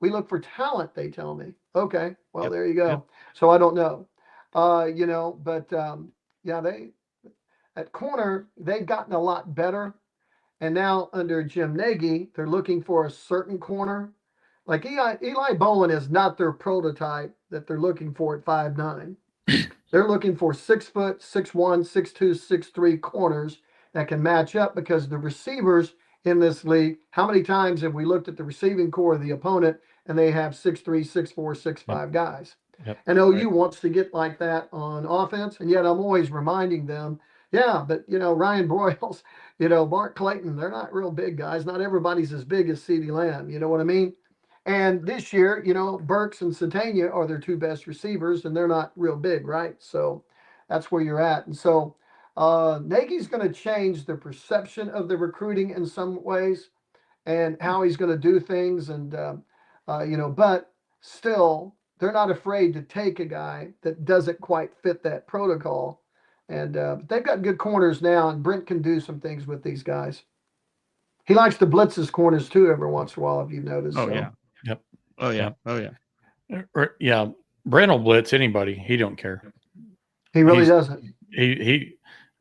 We look for talent, they tell me. Okay. Well, Yep. There you go. Yep. So I don't know. They at corner, they've gotten a lot better. And now under Jim Nagy, they're looking for a certain corner. Like Eli Bowen is not their prototype that they're looking for at 5'9". They're looking for 6 foot, 6'1", 6'2", 6'3" corners that can match up because the receivers in this league, how many times have we looked at the receiving core of the opponent and they have 6'3", 6'4", 6'5" guys? Yep. And OU wants to get like that on offense. And yet I'm always reminding them, but Ryan Broyles, Mark Clayton, they're not real big guys. Not everybody's as big as CeeDee Lamb. You know what I mean? And this year, Burks and Satania are their two best receivers, and they're not real big, right? So that's where you're at. And so Nagy's going to change the perception of the recruiting in some ways and how he's going to do things. And, but still, they're not afraid to take a guy that doesn't quite fit that protocol. And they've got good corners now, and Brent can do some things with these guys. He likes to blitz his corners, too, every once in a while, if you've noticed. Oh, so. yeah. Yep. Oh, yeah. Yep. Oh, yeah. Yeah. Brent will blitz anybody. He don't care. He really doesn't.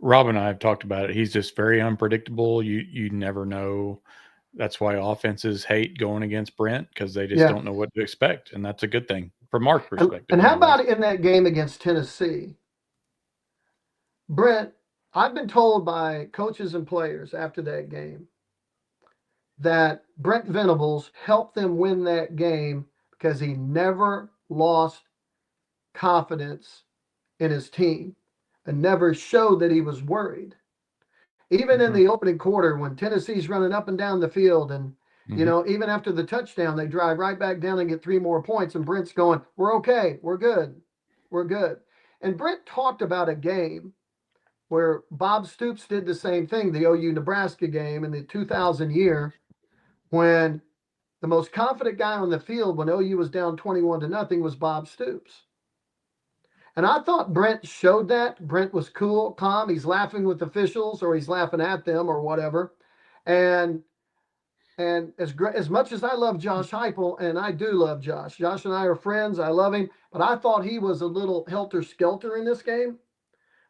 Rob and I have talked about it. He's just very unpredictable. You never know. That's why offenses hate going against Brent because they just don't know what to expect. And that's a good thing from our perspective. And how about in that game against Tennessee? Brent, I've been told by coaches and players after that game that Brent Venables helped them win that game because he never lost confidence in his team and never showed that he was worried. Even in the opening quarter when Tennessee's running up and down the field and, even after the touchdown, they drive right back down and get 3 more points and Brent's going, we're okay. We're good. We're good. And Brent talked about a game where Bob Stoops did the same thing, the OU Nebraska game in the 2000 year, when the most confident guy on the field when OU was down 21-0 was Bob Stoops. And I thought Brent showed that. Brent was cool, calm. He's laughing with officials or he's laughing at them or whatever. And as much as I love Josh Heupel, and I do love Josh and I are friends. I love him. But I thought he was a little helter-skelter in this game.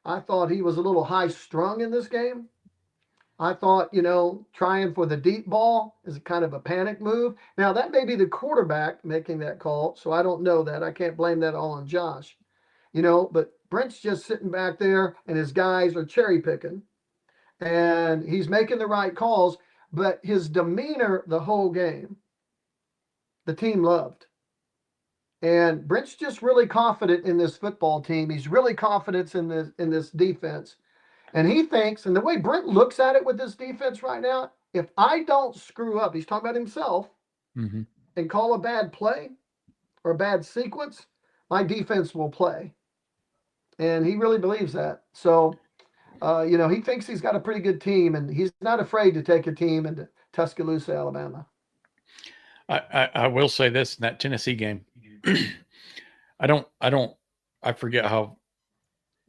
I thought he was a little high-strung in this game. I thought, trying for the deep ball is kind of a panic move. Now, that may be the quarterback making that call, so I don't know that. I can't blame that all on Josh. But Brent's just sitting back there, and his guys are cherry-picking. And he's making the right calls, but his demeanor the whole game, the team loved. And Brent's just really confident in this football team. He's really confident in this defense. And he thinks, and the way Brent looks at it with this defense right now, if I don't screw up, he's talking about himself, and call a bad play or a bad sequence, my defense will play. And he really believes that. So He thinks he's got a pretty good team, and he's not afraid to take a team into Tuscaloosa, Alabama. I will say this in that Tennessee game. I forget how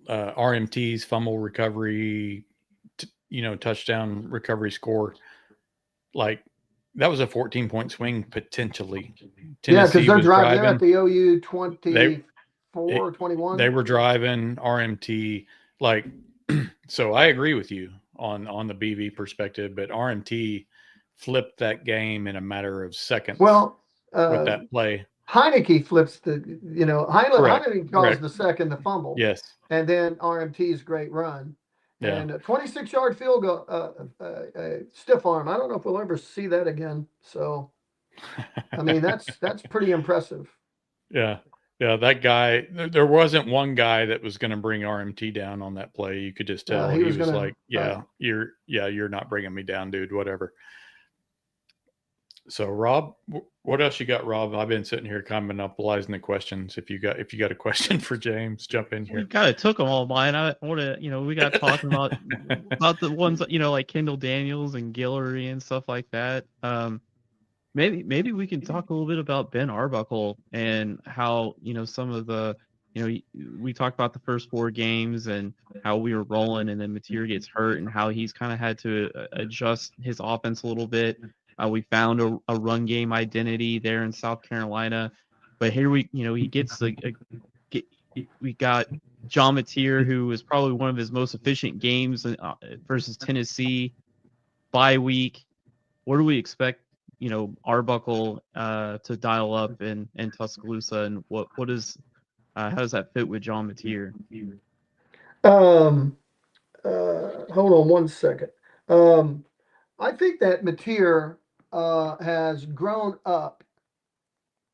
RMT's fumble recovery, touchdown recovery score, like that was a 14-point swing potentially. Tennessee because they're driving. They're at the OU 24 or 21. They were driving RMT like. So I agree with you on the BV perspective, but RMT flipped that game in a matter of seconds. Well, with that play, Heineke flips Heineke calls the second the fumble. Yes, and then RMT's great run. Yeah. And a 26-yard field goal, stiff arm. I don't know if we'll ever see that again. So, I mean, that's pretty impressive. Yeah. Yeah, that guy, there wasn't one guy that was going to bring RMT down on that play. You could just tell he was like, you're not bringing me down, dude, whatever. So, Rob, what else you got, Rob? I've been sitting here kind of monopolizing the questions. If you got a question for James, jump in here. We kind of took them all mine. I want to, we got talking about the ones, like Kendall Daniels and Guillory and stuff like that. Maybe we can talk a little bit about Ben Arbuckle and how, some of the, we talked about the first 4 games and how we were rolling, and then Mateer gets hurt and how he's kind of had to adjust his offense a little bit. We found a run game identity there in South Carolina, but here he gets we got John Mateer, who was probably one of his most efficient games versus Tennessee. Bye week. What do we expect? Arbuckle to dial up in Tuscaloosa, and what is how does that fit with John Mateer? Hold on one second. I think that Mateer has grown up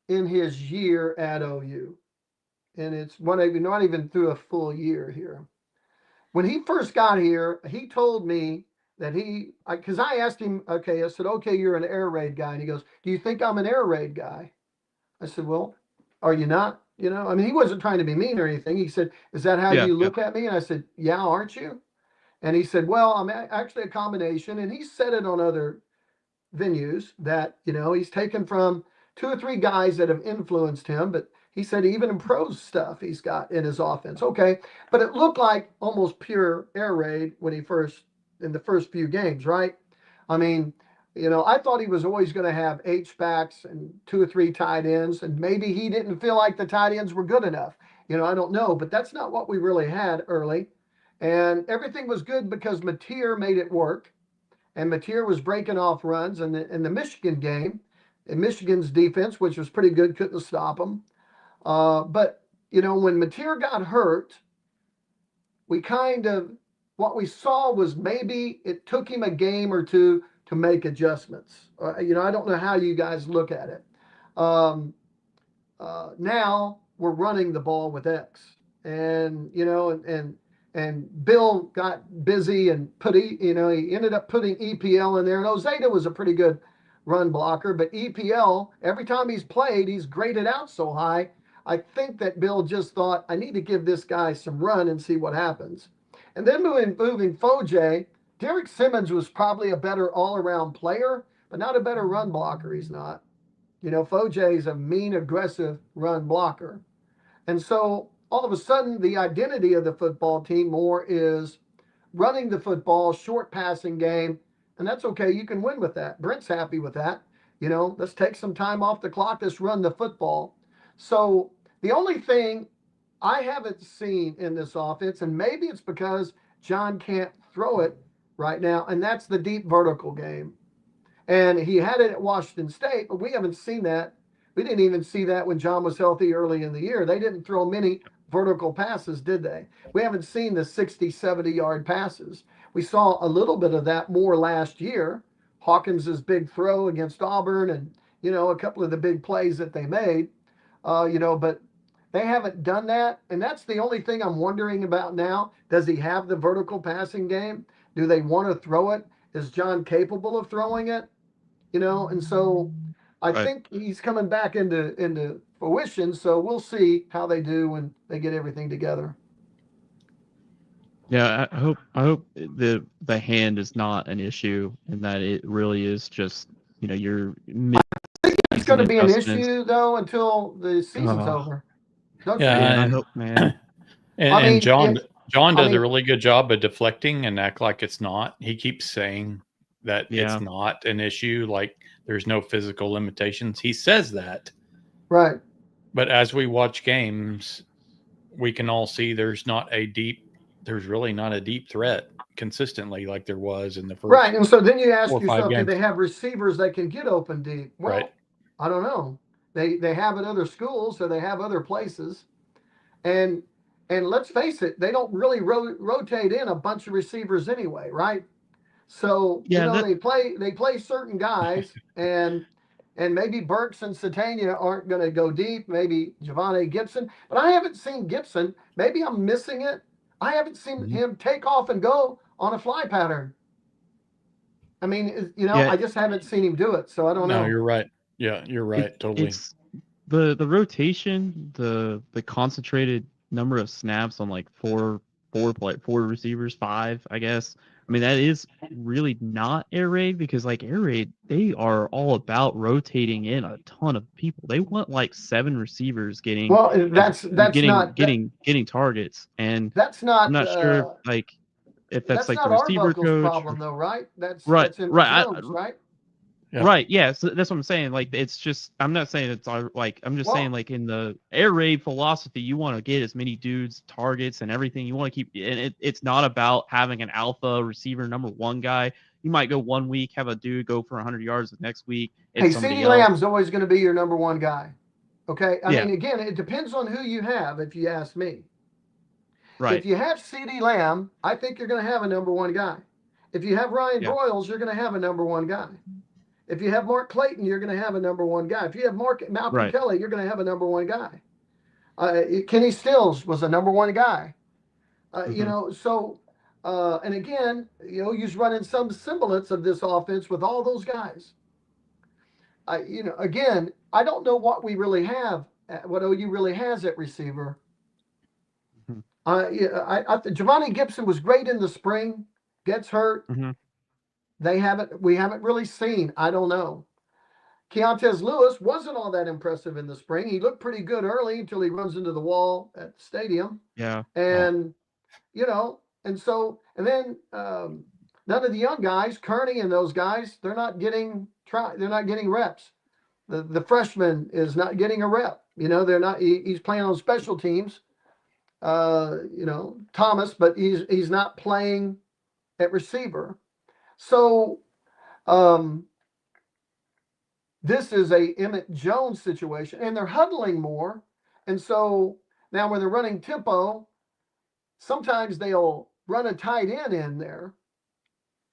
in his year at OU, and it's not even through a full year here. When he first got here, he told me that because I asked him, I said, okay, you're an air raid guy. And he goes, do you think I'm an air raid guy? I said, well, are you not? He wasn't trying to be mean or anything. He said, is that how you look at me? And I said, yeah, aren't you? And he said, well, I'm actually a combination. And he said it on other venues that, he's taken from 2 or 3 guys that have influenced him, but he said even in pro stuff he's got in his offense. Okay. But it looked like almost pure air raid in the first few games, right? I mean, I thought he was always going to have H-backs and 2 or 3 tight ends, and maybe he didn't feel like the tight ends were good enough. I don't know, but that's not what we really had early. And everything was good because Mateer made it work, and Mateer was breaking off runs. And in the Michigan game, in Michigan's defense, which was pretty good, couldn't stop him. But, when Mateer got hurt, what we saw was maybe it took him a game or 2 to make adjustments. I don't know how you guys look at it. Now we're running the ball with X, and Bill got busy and he ended up putting EPL in there. And Ozeta was a pretty good run blocker, but EPL, every time he's played, he's graded out so high. I think that Bill just thought, I need to give this guy some run and see what happens. And then moving Foje, Derek Simmons was probably a better all-around player, but not a better run blocker. He's not. Foje is a mean, aggressive run blocker. And so all of a sudden, the identity of the football team more is running the football, short passing game, and that's okay. You can win with that. Brent's happy with that. Let's take some time off the clock. Let's run the football. So the only thing I haven't seen in this offense, and maybe it's because John can't throw it right now, and that's the deep vertical game. And he had it at Washington State, but we haven't seen that. We didn't even see that when John was healthy early in the year. They didn't throw many vertical passes, did they? We haven't seen the 60, 70-yard passes. We saw a little bit of that more last year. Hawkins's big throw against Auburn and, a couple of the big plays that they made, but they haven't done that. And that's the only thing I'm wondering about now. Does he have the vertical passing game? Do they want to throw it? Is John capable of throwing it? And so I think he's coming back into fruition. So we'll see how they do when they get everything together. Yeah, I hope the hand is not an issue and that it really is just, your It's going mid-season to be an adjustments. issue though until the season's Uh, over. Don't you Yeah, think? man, I and hope, man. I and mean, John I does a mean, really good job of deflecting and act like it's not. He keeps saying that it's Yeah. not an issue, like there's no physical limitations. He says that, right. but as we watch games, we can all see there's really not a deep threat consistently like there was in the Right. first And so then you four ask or five yourself, do games. they have receivers that can get open deep? Right. Well, I don't know. They have at other schools, so they have other places. And let's face it, they don't really rotate in a bunch of receivers anyway, right? So, Yeah, they play certain guys, and maybe Burks and Satania aren't going to go deep, maybe Javante Gibson, but I haven't seen Gibson. Maybe I'm missing it. I haven't seen Mhm. him take off and go on a fly pattern. I mean, yeah, I just haven't seen him do it, so I don't No, know. you're right. Yeah, you're right. Totally. it's the rotation, the concentrated number of snaps on like four receivers, five, I guess. I mean, that is really not air raid because like air raid, they are all about rotating in a ton of people. They want like seven receivers getting Well, ev- that's getting not that getting getting targets, and that's I'm not not sure like if that's that's like the not receiver Arbuckle's coach problem though, right? right, That's Emmett right. Jones, right? Yep. Right, yeah, so that's what I'm saying. Like, it's just I'm not saying it's like I'm just saying Well, like in the air raid philosophy, you want to get as many dudes, targets, and everything. You want to keep, and it's not about having an alpha receiver number one guy. You might go 1 week, have a dude go for 100 yards. The next week, hey, it's somebody CeeDee else. Lamb's always going to be your number one guy. Okay, I Yeah, mean, again, it depends on who you have. If you ask me, if right. you have CeeDee Lamb, I think you're going to have a number one guy. If you have Ryan Yeah, Broyles, you're going to have a number one guy. If you have Mark Clayton, you're going to have a number one guy. If you have Malcolm right. Kelly, you're going to have a number one guy. Kenny Stills was a number one guy. Hmm. So and again, he's running some semblance of this offense with all those guys. Again, I don't know what we really have, what OU really has at receiver. Hmm. Javante Gibson was great in the spring, gets hurt. Hmm. We haven't really seen. I don't know. Keontez Lewis wasn't all that impressive in the spring. He looked pretty good early until he runs into the wall at the stadium. Yeah, And, and then none of the young guys, Kearney and those guys, they're not getting reps. The freshman is not getting a rep. They're not. He's playing on special teams. Thomas, but he's not playing at receiver. So this is a Emmett Jones situation, and they're huddling more. And so now when they're running tempo, sometimes they'll run a tight end in there,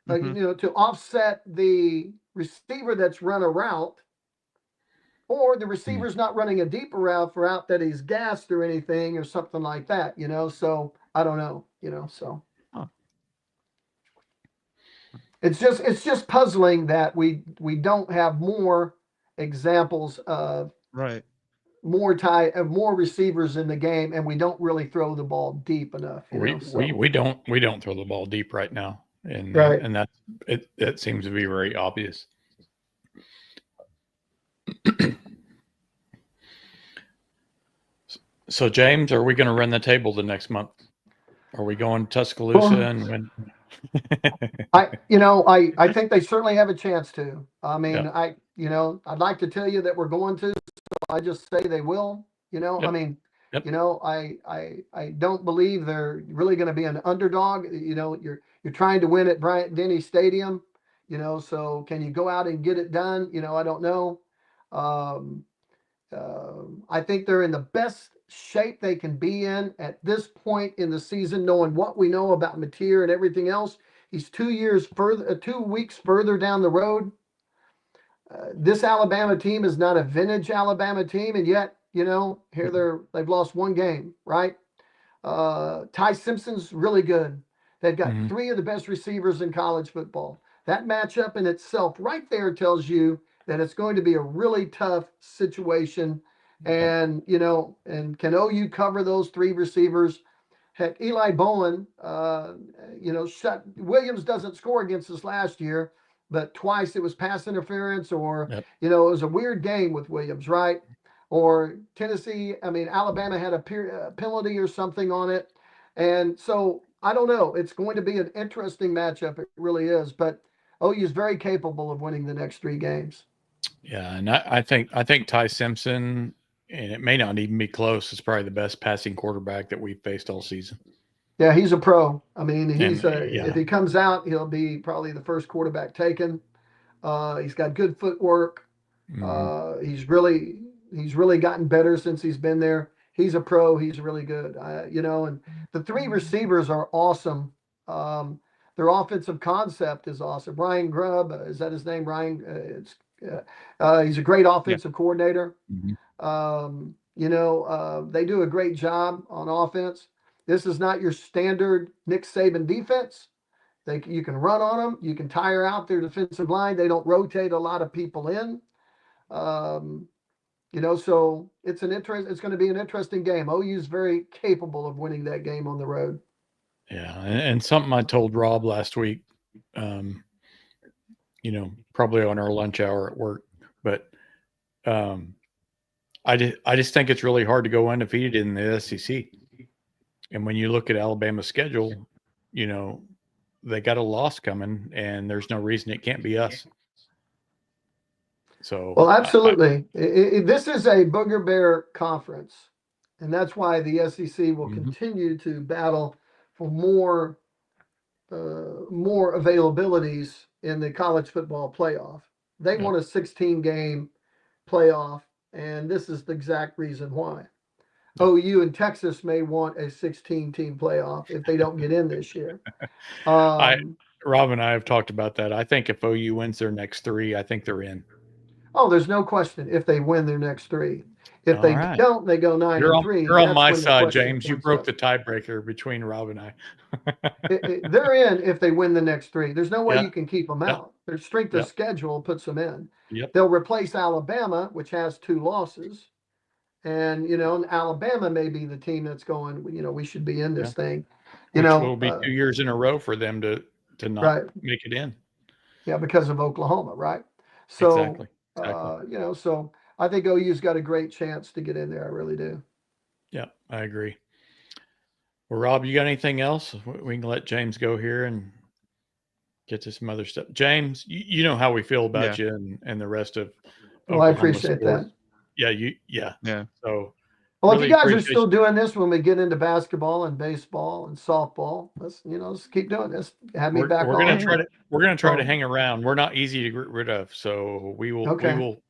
hmm, to offset the receiver that's run a route, or the receiver's not running a deeper route that he's gassed or anything or something like that. So I don't know. So huh. it's just puzzling that we don't have more examples of Right. more receivers in the game, and we don't really throw the ball deep enough. So We don't throw the ball deep right now, and right. and that seems to be very obvious. So James, are we going to run the table the next month? Are we going Tuscaloosa Well, and win? I think they certainly have a chance to. I mean, Yep. I'd like to tell you that we're going to. So I just say they will. I Yep. mean, Yep. I don't believe they're really going to be an underdog. You're trying to win at Bryant Denny Stadium. So can you go out and get it done? I don't know. Um, I think they're in the best shape they can be in at this point in the season, knowing what we know about Mateer and everything else. He's 2 weeks further down the road. This Alabama team is not a vintage Alabama team, and yet, they've lost one game, right? Ty Simpson's really good. They've got Mhm. three of the best receivers in college football. That matchup in itself right there tells you that it's going to be a really tough situation. Yep. And, and can OU cover those three receivers? Heck, Eli Bowen, Williams doesn't score against us last year, but twice it was pass interference or, Yep. it was a weird game with Williams, right? Or Alabama had a penalty or something on it. And so I don't know. It's going to be an interesting matchup. It really is. But OU is very capable of winning the next 3 games. Yeah, and I think Ty Simpson, and it may not even be close, is probably the best passing quarterback that we've faced all season. Yeah, he's a pro. Yeah. If he comes out, he'll be probably the first quarterback taken. He's got good footwork. Mhm. He's really gotten better since he's been there. He's a pro. He's really good. And the 3 receivers are awesome. Their offensive concept is awesome. Ryan Grubb, is that his name? Ryan. He's a great offensive coordinator. Mhm. They do a great job on offense. This is not your standard Nick Saban defense. You can run on them. You can tire out their defensive line. They don't rotate a lot of people in. So it's going to be an interesting game. OU is very capable of winning that game on the road. Yeah, and something I told Rob last week, probably on our lunch hour at work, but I just think it's really hard to go undefeated in the SEC. And when you look at Alabama's schedule, they got a loss coming, and there's no reason it can't be us. So, well, absolutely. This is a Booger Bear conference, and that's why the SEC will continue to battle for more availabilities in the college football playoff. They want a 16-game playoff, and this is the exact reason why. OU and Texas may want a 16-team playoff if they don't get in this year. Rob and I have talked about that. I think if OU wins their next 3, I think they're in. Oh, there's no question if they win their next 3. If they don't, they go 9-3. You're on my side, James. You broke the tiebreaker between Rob and I. They're in if they win the next 3. There's no way you can keep them out. Their strength of schedule puts them in. Yep. They'll replace Alabama, which has 2 losses. And, Alabama may be the team that's going, we should be in this thing. Which will be 2 years in a row for them to not make it in. Yeah, because of Oklahoma, right? So, exactly. So I think OU's got a great chance to get in there. I really do. Yeah, I agree. Well, Rob, you got anything else? We can let James go here and get to some other stuff. James, you know how we feel about you and the rest of Oklahoma I appreciate sports. that. Yeah. So, well, really if you guys are still doing this when we get into basketball and baseball and softball, let's keep doing this. Have me back on. We're gonna try to hang around. We're not easy to get rid of, so we will probably.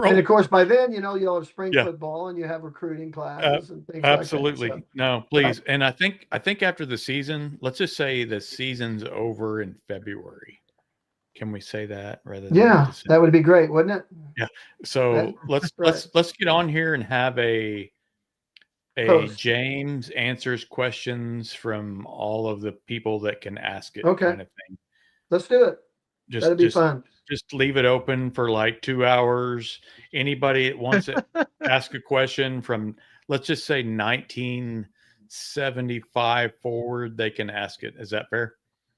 And of course, by then, you'll have spring football and you have recruiting classes and things absolutely. like that. So. No, please. And I think after the season, let's just say the season's over in February. Can we say that rather than that would be great, wouldn't it? Yeah. So let's get on here and have a Post. James answers questions from all of the people that can ask it kind of thing. Let's do it. That'd be fun. Just leave it open for like 2 hours. Anybody that wants to ask a question from, let's just say 1975 forward, they can ask it. Is that fair?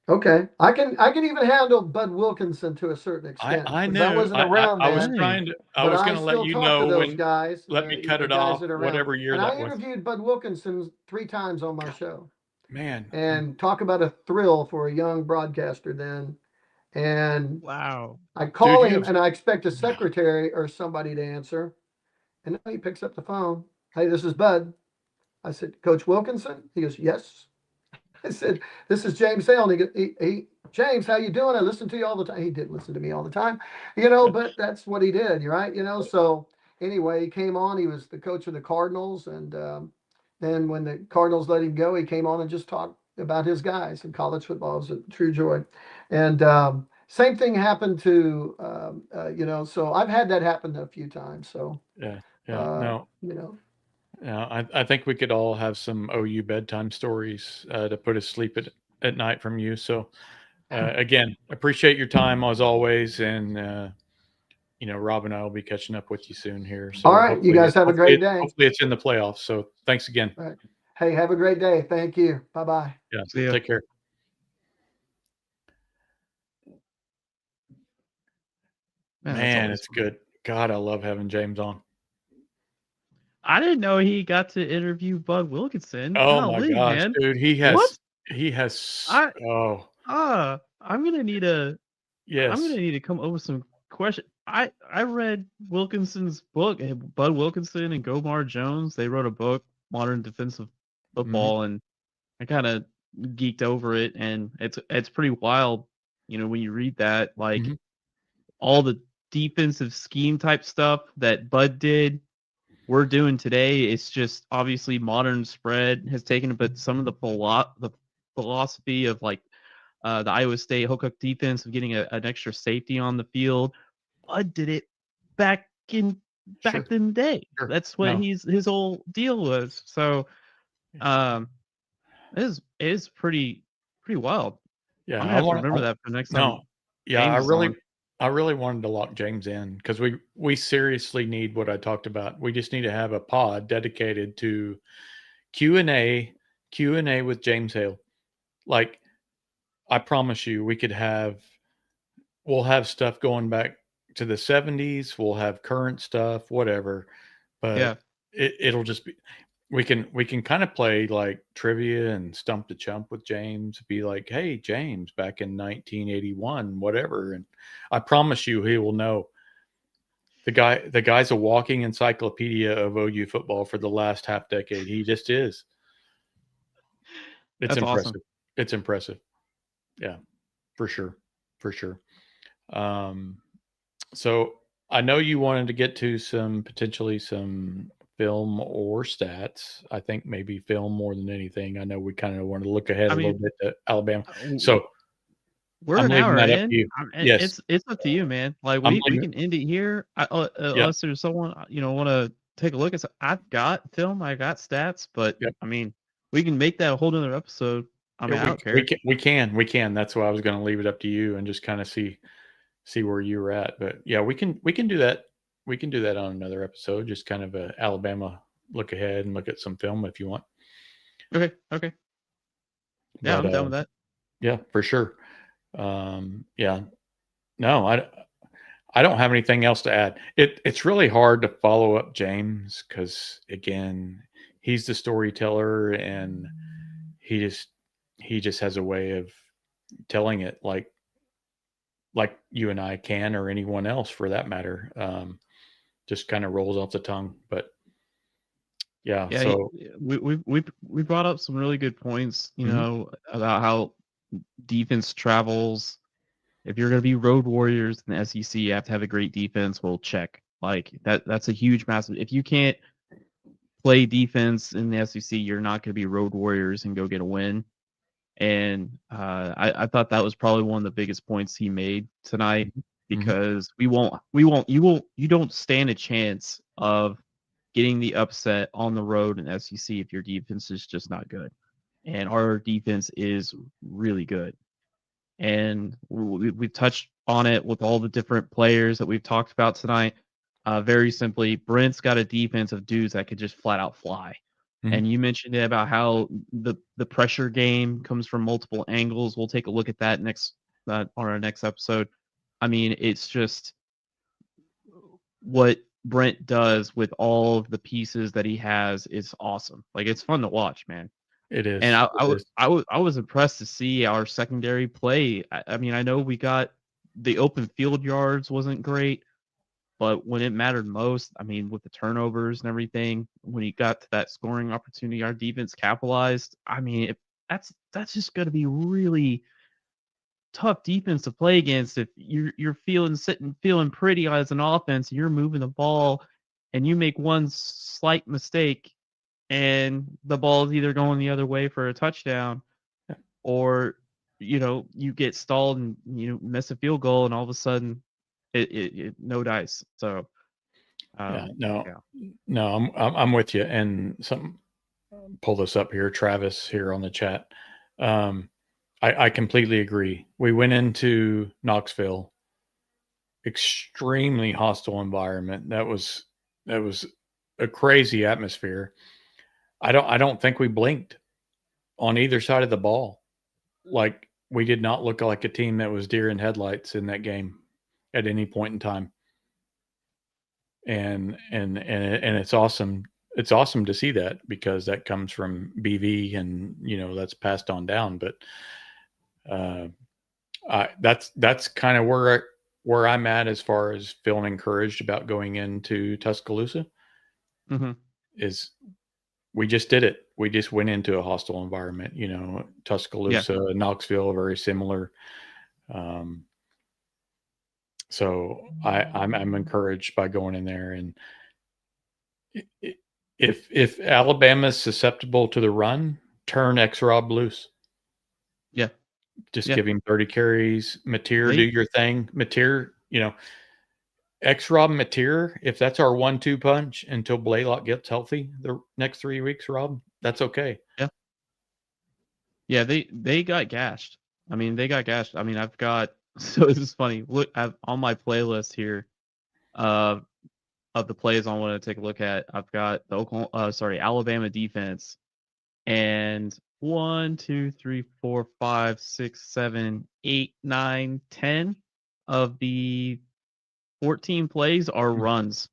Okay, I can even handle Bud Wilkinson to a certain extent. I know. I wasn't around. I was going to let you know when guys. Let me cut it off. Whatever year and that was. I interviewed Bud Wilkinson 3 times on my show. Man, and talk about a thrill for a young broadcaster then. And wow, I call him and I expect a secretary or somebody to answer, and then he picks up the phone. Hey, this is Bud. I said, Coach Wilkinson. He goes, yes. I said, this is James Hale. And he James, how you doing? I listen to you all the time. He didn't listen to me all the time, but that's what he did, right? So anyway, he came on. He was the coach of the Cardinals. And then when the Cardinals let him go, he came on and just talked about his guys. And college football is a true joy. And same thing happened to, so I've had that happen a few times. So, Yeah, I think we could all have some OU bedtime stories to put us sleep at night from you. So, again, appreciate your time as always, and Rob and I will be catching up with you soon here. So all right, you guys have a great day. Hopefully, it's in the playoffs. So, thanks again. All right. Hey, have a great day. Thank you. Bye-bye. Yeah. See ya. Take care. Man, that's Man, always it's fun. good. God, I love having James on. I didn't know he got to interview Bud Wilkinson. Oh my Golly, gosh, man. dude. What? He has, I oh, I'm gonna need yes. to come up with some question. I read Wilkinson's book, Bud Wilkinson and Gomar Jones. They wrote a book, Modern Defensive Mhm. Football, and I kind of geeked over it, and it's pretty wild. You know, when you read that, like Mhm. all the defensive scheme type stuff that Bud did, we're doing today. It's just obviously modern spread has taken it, but some of the philosophy of like the Iowa State Hook defense of getting an extra safety on the field. Bud did it back in Sure. the day. Sure. That's what No. his whole deal was. So um it is pretty wild. Yeah, I'm gonna I have to want remember to, that for next no. time Yeah, James is on. I really wanted to lock James in because we seriously need what I talked about. We just need to have a pod dedicated to Q&A, Q&A with James Hale. Like, I promise you, we'll have stuff going back to the 70s, we'll have current stuff, whatever, Yeah. but it'll just be, we can kind of play like trivia and stump the chump with James, be like, hey James, back in 1981, whatever, and I promise you he will know. The guy's a walking encyclopedia of OU football for the last half decade. He just is. It's That's awesome. impressive. It's impressive. Yeah, for sure. For sure. Um, so I know you wanted to get to potentially some film or stats. I think maybe film more than anything. I know we kind of want to look ahead I a little mean, bit to Alabama. w- So we're I'm an leaving hour that up to in. you. Yes, It's up to you, man. Like I'm we leaving. can end it here, Yep, unless there's someone want to take a look at. I've got film, I got stats, but yep. I mean, we can make that a whole nother episode. I Yeah, mean, I don't care. we can. That's why I was going to leave it up to you and just kind of see where you were at. But yeah, we can do that. We can do that on another episode. Just kind of a Alabama look ahead and look at some film if you want. Okay. Yeah, But I'm done with that. yeah, for sure. Yeah, no, I don't have anything else to add. It's really hard to follow up James because again, he's the storyteller and he just he just has a way of telling it like you and I can, or anyone else for that matter. Just kind of rolls off the tongue. But yeah, Yeah, so we brought up some really good points, mhm, about how defense travels. If you're going to be road warriors in the SEC, you have to have a great defense. Well, check. Like that's a huge massive. If you can't play defense in the SEC, you're not going to be road warriors and go get a win. And I thought that was probably one of the biggest points he made tonight, mhm, mhm, because you don't stand a chance of getting the upset on the road in SEC if your defense is just not good. And our defense is really good. And we've touched on it with all the different players that we've talked about tonight. Very simply, Brent's got a defense of dudes that could just flat out fly. mhm. And you mentioned it about how the pressure game comes from multiple angles. We'll take a look at that next on our next episode. I mean, it's just what Brent does with all of the pieces that he has is awesome. Like it's fun to watch, man. It And is. It is. I was impressed to see our secondary play. I mean, I know we got the open field yards wasn't great, but when it mattered most, I mean, with the turnovers and everything, when he got to that scoring opportunity, our defense capitalized. I mean, that's just going to be really tough defense to play against if you're feeling pretty as an offense, and you're moving the ball, and you make one slight mistake, and the ball is either going the other way for a touchdown, Yeah. or you get stalled and miss a field goal, and all of a sudden it no dice. So Yeah. um, No. yeah, No. I'm with you. And some pull this up here. Travis here on the chat. Um, I completely agree. We went into Knoxville, extremely hostile environment. That was a crazy atmosphere. I don't think we blinked on either side of the ball. Like, we did not look like a team that was deer in headlights in that game at any point in time. And it's awesome. It's awesome to see that, because that comes from BV, and that's passed on down. But that's kind of where I'm at as far as feeling encouraged about going into Tuscaloosa. Mm-hmm. Is we just did it. We just went into a hostile environment. Tuscaloosa, and Knoxville, very similar. So I'm encouraged by going in there. And if Alabama is susceptible to the run, turn X-Rob loose. Yeah. Just give him 30 carries. Mateer, do your thing. Mateer, X-Rob, Mateer, if that's our 1-2 punch until Blaylock gets healthy the next 3 weeks, Rob, that's okay. Yeah. Yeah, they got gashed. I mean, they got gashed. I mean, I've got so this is funny. Look, I've on my playlist here of the plays I want to take a look at. I've got the Alabama defense, and 1, 2, 3, 4, 5, 6, 7, 8, 9, 10 of the 14 plays are runs,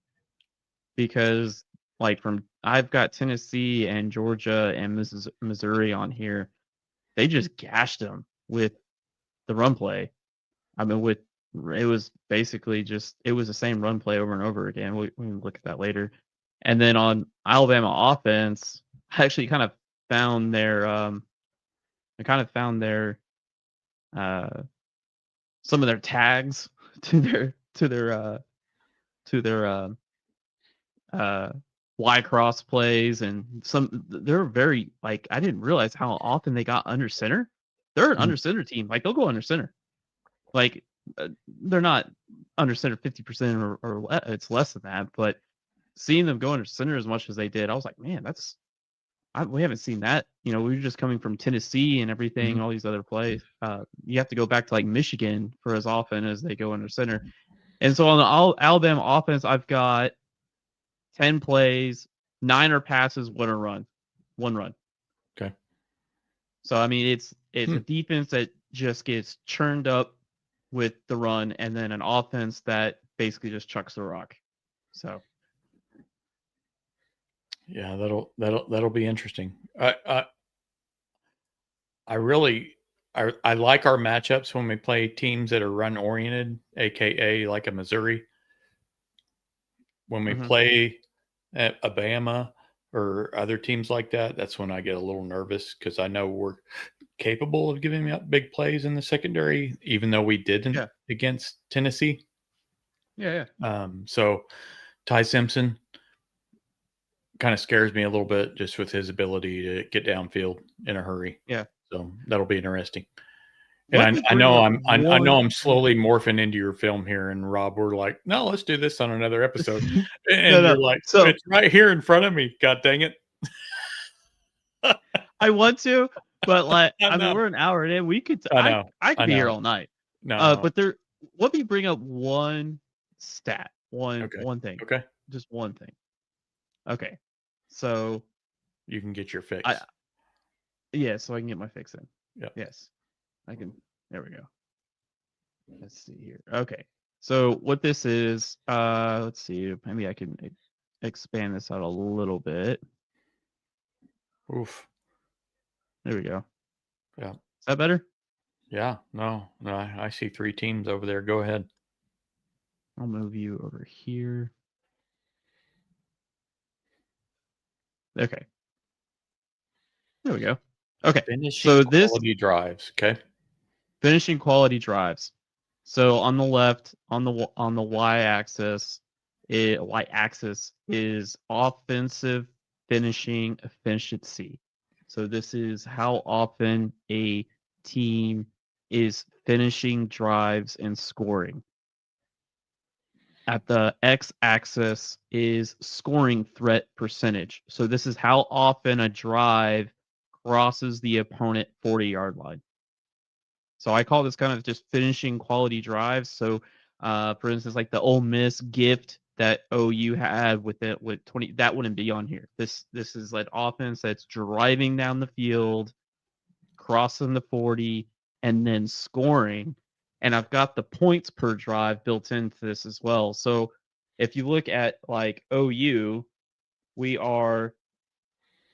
because I've got Tennessee and Georgia and Missouri on here. They just gashed them with the run play. I mean, it was basically it was the same run play over and over again. We can look at that later. And then on Alabama offense, I actually kind of found their some of their tags to their Y cross plays, and they're very, like, I didn't realize how often they got under center. They're an under center team. Like, they'll go under center. Like, they're not under center 50% or it's less than that, but seeing them go under center as much as they did, I was like, man, we haven't seen that. We were just coming from Tennessee and everything, all these other plays. You have to go back to like Michigan for as often as they go under center. And so on the Alabama offense, I've got 10 plays, 9 are passes, 1 run. Okay. So I mean, it's a defense that just gets churned up with the run, and then an offense that basically just chucks the rock. So yeah, that'll be interesting. I like our matchups when we play teams that are run oriented, aka like a Missouri. When we play at Bama or other teams like that, that's when I get a little nervous, because I know we're capable of giving up big plays in the secondary, even though we didn't against Tennessee. Yeah. So Ty Simpson kind of scares me a little bit, just with his ability to get downfield in a hurry. Yeah. So that'll be interesting. And I know I'm slowly morphing into your film here, and Rob, we're like, no, let's do this on another episode. And you're like, so it's right here in front of me. God dang it. I want to, but I mean, we're an hour in. We could. I could be here all night. No. But let me bring up one stat, one thing. Okay. Just one thing. Okay. So you can get your fix. So I can get my fix in. Yeah. Yes. I can. There we go. Let's see here. Okay. So what this is, let's see. Maybe I can expand this out a little bit. Oof. There we go. Yeah. Is that better? Yeah. No. I see 3 teams over there. Go ahead. I'll move you over here. Okay. There we go. Okay. Finishing quality drives. Okay. Finishing quality drives. So on the left, on the y-axis, is offensive finishing efficiency. So this is how often a team is finishing drives and scoring. At the x-axis is scoring threat percentage. So this is how often a drive crosses the opponent 40-yard line. So I call this kind of just finishing quality drives. So, for instance, like the Ole Miss gift that OU had with 20, that wouldn't be on here. This is like offense that's driving down the field, crossing the 40, and then scoring. And I've got the points per drive built into this as well. So if you look at like OU, we are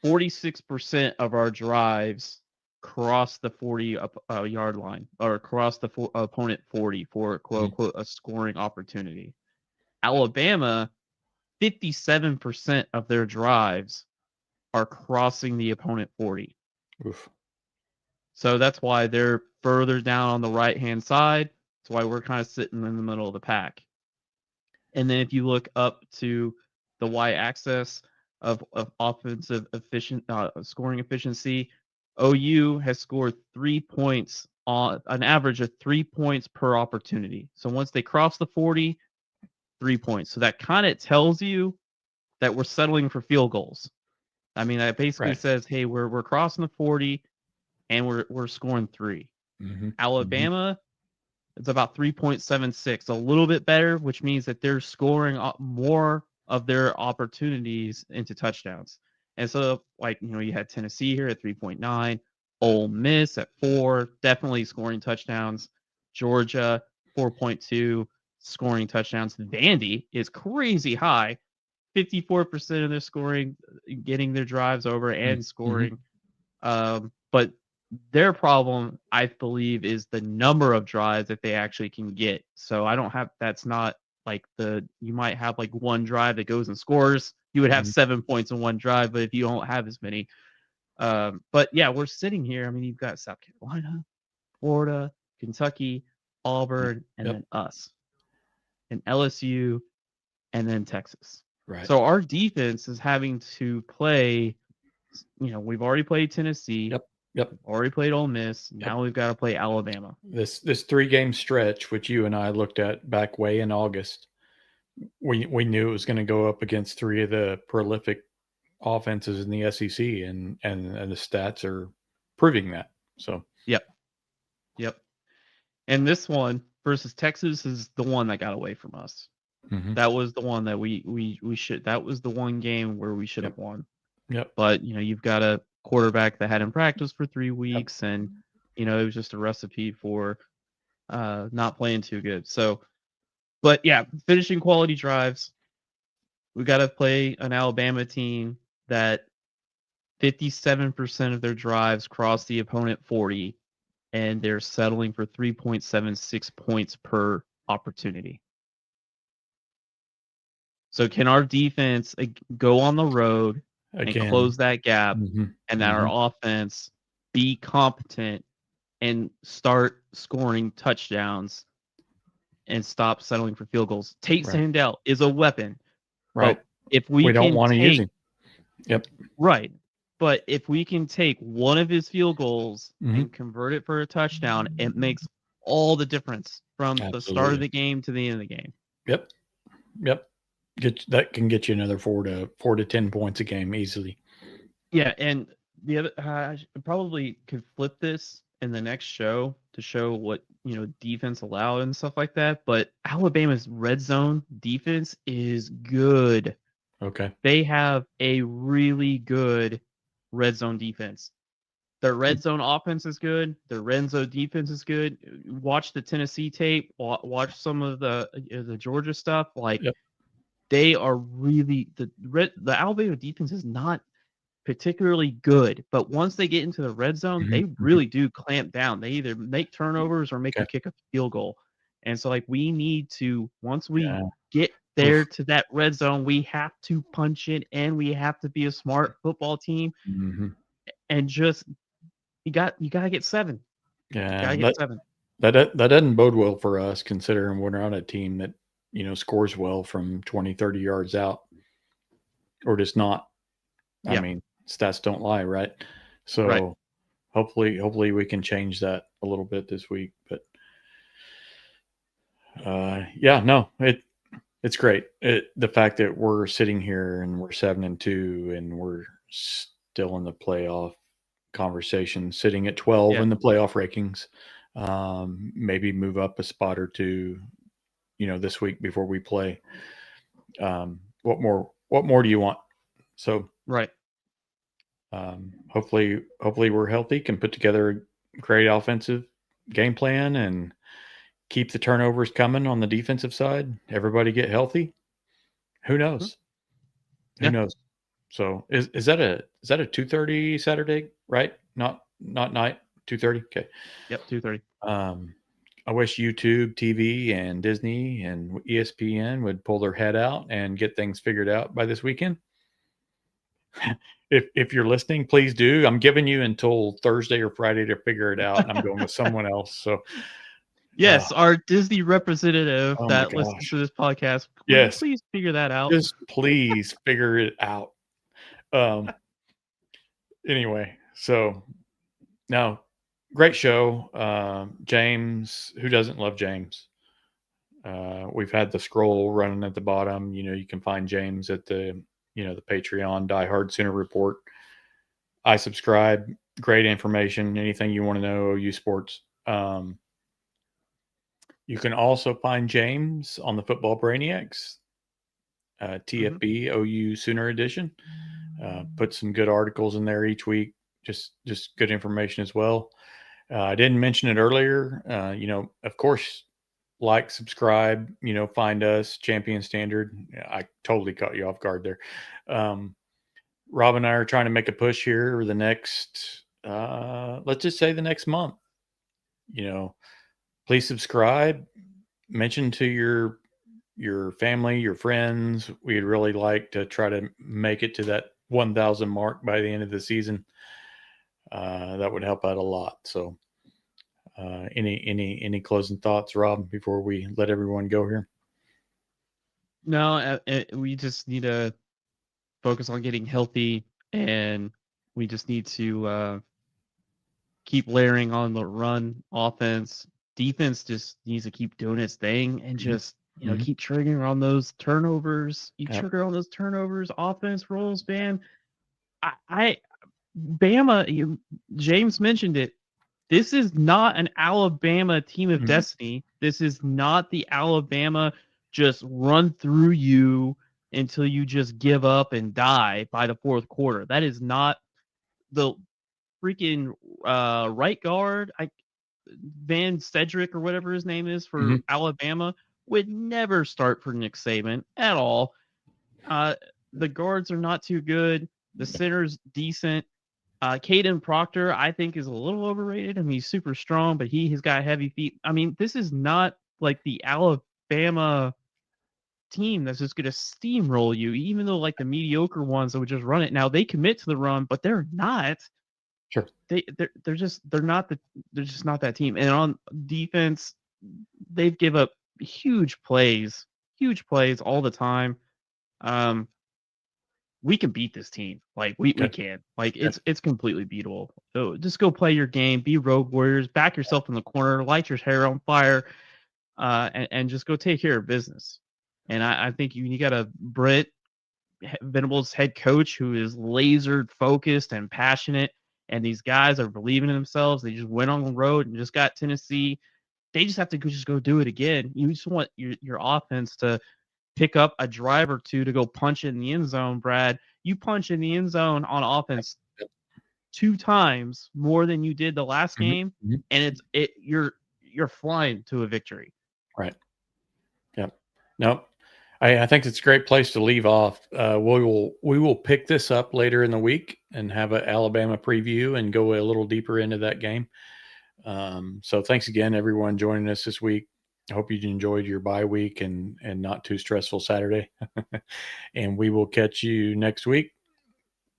46% of our drives cross the 40 yard line, or across the opponent 40 for quote unquote a scoring opportunity. Alabama, 57% of their drives are crossing the opponent 40. Oof. So that's why they're further down on the right-hand side. That's why we're kind of sitting in the middle of the pack. And then if you look up to the y-axis of offensive scoring efficiency, OU has scored 3 points on an average of 3 points per opportunity. So once they cross the 40, 3 points. So that kind of tells you that we're settling for field goals. I mean, that basically says, hey, we're crossing the 40 and we're scoring 3. Alabama, it's about 3.76, a little bit better, which means that they're scoring more of their opportunities into touchdowns. And so, like, you had Tennessee here at 3.9, Ole Miss at 4, definitely scoring touchdowns. Georgia, 4.2, scoring touchdowns. Vandy is crazy high, 54% of their scoring, getting their drives over and scoring. But their problem, I believe, is the number of drives that they actually can get. So that's not like you might have like one drive that goes and scores. You would have 7 points in one drive, but if you don't have as many. But yeah, we're sitting here. I mean, you've got South Carolina, Florida, Kentucky, Auburn, and then us, and LSU, and then Texas. Right. So our defense is having to play, we've already played Tennessee. Yep. Already played Ole Miss. Now we've got to play Alabama. This 3-game stretch, which you and I looked at back way in August, we knew it was going to go up against 3 of the prolific offenses in the SEC, and the stats are proving that. So Yep. And this one versus Texas is the one that got away from us. That was the one that we should. That was the one game where we should have won. Yep. But you've got a quarterback that hadn't practiced for 3 weeks, and it was just a recipe for not playing too good. So, but yeah, finishing quality drives. We got to play an Alabama team that 57% of their drives cross the opponent 40, and they're settling for 3.76 points per opportunity. So can our defense go on the road and close that gap, and that our offense be competent and start scoring touchdowns and stop settling for field goals? Tate Sandell is a weapon. Right. But if we don't want to use him. Yep. Right. But if we can take one of his field goals and convert it for a touchdown, it makes all the difference from the start of the game to the end of the game. Yep. That can get you another 4 to 10 points a game easily. Yeah, and the other, I probably could flip this in the next show to show what defense allowed and stuff like that. But Alabama's red zone defense is good. Okay, they have a really good red zone defense. Their red zone offense is good. Their red zone defense is good. Watch the Tennessee tape. Watch some of the Georgia stuff. They are really the Alabama defense is not particularly good, but once they get into the red zone, they really do clamp down. They either make turnovers or make you kick a field goal. And so we need to, once we get there to that red zone, we have to punch it, and we have to be a smart football team. And just you got to get 7. Yeah, get 7. That doesn't bode well for us, considering we're not a team that scores well from 20, 30 yards out, or just not. I mean, stats don't lie, right? So hopefully we can change that a little bit this week. But it's great. The fact that we're sitting here and we're 7-2 and we're still in the playoff conversation, sitting at 12 in the playoff rankings. Maybe move up a spot or 2, this week before we play what more do you want? So Right. hopefully we're healthy, can put together a great offensive game plan and keep the turnovers coming on the defensive side. Everybody get healthy. Who knows? Yeah. Who knows? So is that a 2:30 Saturday, right? Not night, 2:30. Okay. Yep, 2:30. I wish YouTube TV and Disney and ESPN would pull their head out and get things figured out by this weekend. If you're listening, please do. I'm giving you until Thursday or Friday to figure it out. And I'm going with someone else. So yes, our Disney representative that listens gosh. to this podcast. Yes. Please figure that out. Just please figure it out. Anyway, so now great show. James, who doesn't love James? We've had the scroll running at the bottom. You can find James at the Patreon Die Hard Sooner Report. I subscribe. Great information. Anything you want to know, OU sports. You can also find James on the Football Brainiacs, TFB OU Sooner Edition. Put some good articles in there each week. Just good information as well. I didn't mention it earlier. Of course, like, subscribe, find us, Champion Standard. I totally caught you off guard there. Rob and I are trying to make a push here over the next, let's just say the next month. Please subscribe, mention to your family, your friends. We'd really like to try to make it to that 1,000 mark by the end of the season. That would help out a lot. So any closing thoughts, Rob, before we let everyone go here? No, we just need to focus on getting healthy, and we just need to keep layering on the run offense. Defense just needs to keep doing its thing and just keep triggering on those turnovers. Trigger on those turnovers. Offense rolls, man. Bama. James mentioned it. This is not an Alabama team of destiny. This is not the Alabama just run through you until you just give up and die by the fourth quarter. That is not the freaking right guard. Van Cedric or whatever his name is for Alabama would never start for Nick Saban at all. The guards are not too good. The center's decent. Caden Proctor, I think, is a little overrated. I mean, he's super strong, but he's got heavy feet. I mean, this is not like the Alabama team that's just going to steamroll you, even though like the mediocre ones that would just run it. Now they commit to the run, but they're not. Sure. They're just not that team. And on defense, they've give up huge plays all the time. We can beat this team. Like we can. Like it's completely beatable. So just go play your game, be Road Warriors, back yourself in the corner, light your hair on fire, and just go take care of business. And I think you got a Brent Venables head coach who is laser focused and passionate, and these guys are believing in themselves. They just went on the road and just got Tennessee. They just have to just go do it again. You just want your offense to pick up a drive or two to go punch in the end zone, Brad. You punch in the end zone on offense 2 times more than you did the last game, and you're flying to a victory. Right. Yep. Nope. I think it's a great place to leave off. We will pick this up later in the week and have an Alabama preview and go a little deeper into that game. So thanks again, everyone, joining us this week. I hope you enjoyed your bye week and not too stressful Saturday. And we will catch you next week.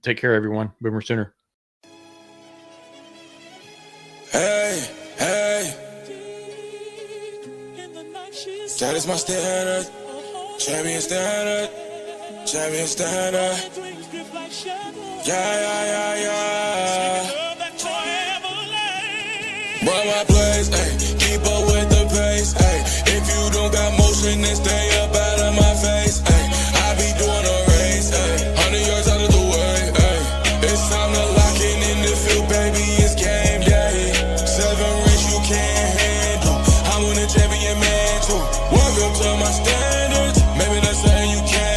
Take care, everyone. Boomer Sooner. Hey. That is my standard. Champion standard. Yeah. Run my place, ayy. Keep up with the pace, ayy. If you don't got motion, then stay up out of my face, ayy. I be doing a race, ayy. 100 yards out of the way, ayy. It's time to lock it in the field, baby. It's game day. 7 rings you can't handle. I'm on a champion man too. Walk up to my standards. Maybe that's saying you can't.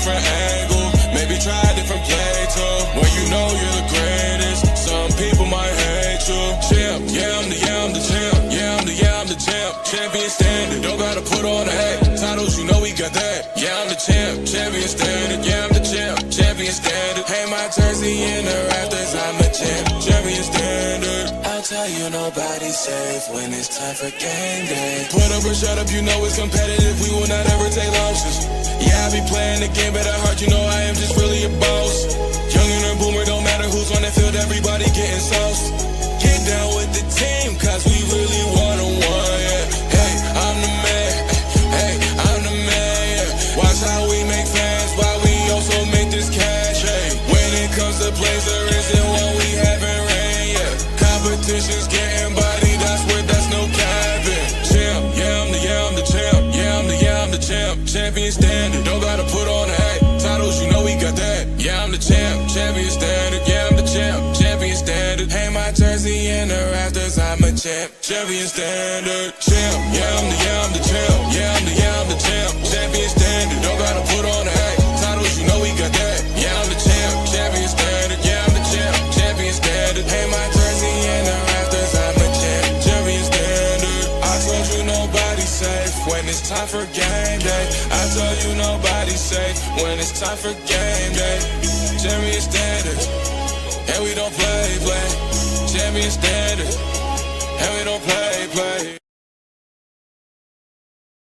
different angle. Maybe try a different play too. When you know you're the greatest, some people might hate you. Champ, yeah, I'm the champ. Yeah, I'm the champ. Champion standard, don't gotta put on a hat. Titles, you know we got that. Yeah, I'm the champ. Champion standard, yeah, I'm the champ. Champion standard. Hang my jersey in the rafters, I'm a champ. Champion standard. I'll tell you nobody's safe when it's time for game day. Put up or shut up, you know it's competitive. We will not ever take losses. Yeah, I be playing the game, but at heart, you know I am just really a boss. Youngin' or boomer, don't matter who's on the field, everybody getting sauce. Get down with the team, cause we really one-on-one, yeah. Hey, I'm the man, hey, I'm the man, yeah. Watch how we make fans, while we also make this cash, hey. When it comes to plays, there isn't one we haven't ran, yeah. Competition's getting body, that's no capping. Champ, yeah, I'm the champ, yeah, I'm the champ. Champion standard, don't gotta put on a hat. Titles, you know we got that. Yeah, I'm the champ, champion standard. Yeah, I'm the champ, champion standard. Hang my jersey in the rafters, I'm a champ, champion standard. Champ, yeah, I'm the champ. Yeah, I'm the champ, champion standard. Don't gotta put on a hat. Titles, you know we got that. Yeah, I'm the champ, champion standard. Yeah, I'm the champ, champion standard. Hang my jersey in the rafters, I'm a champ, champion standard. I told you nobody's safe when it's time for game day. I told you nobody's safe when it's time for game day. Champion standard, and we don't play. Champion standard, and we don't play.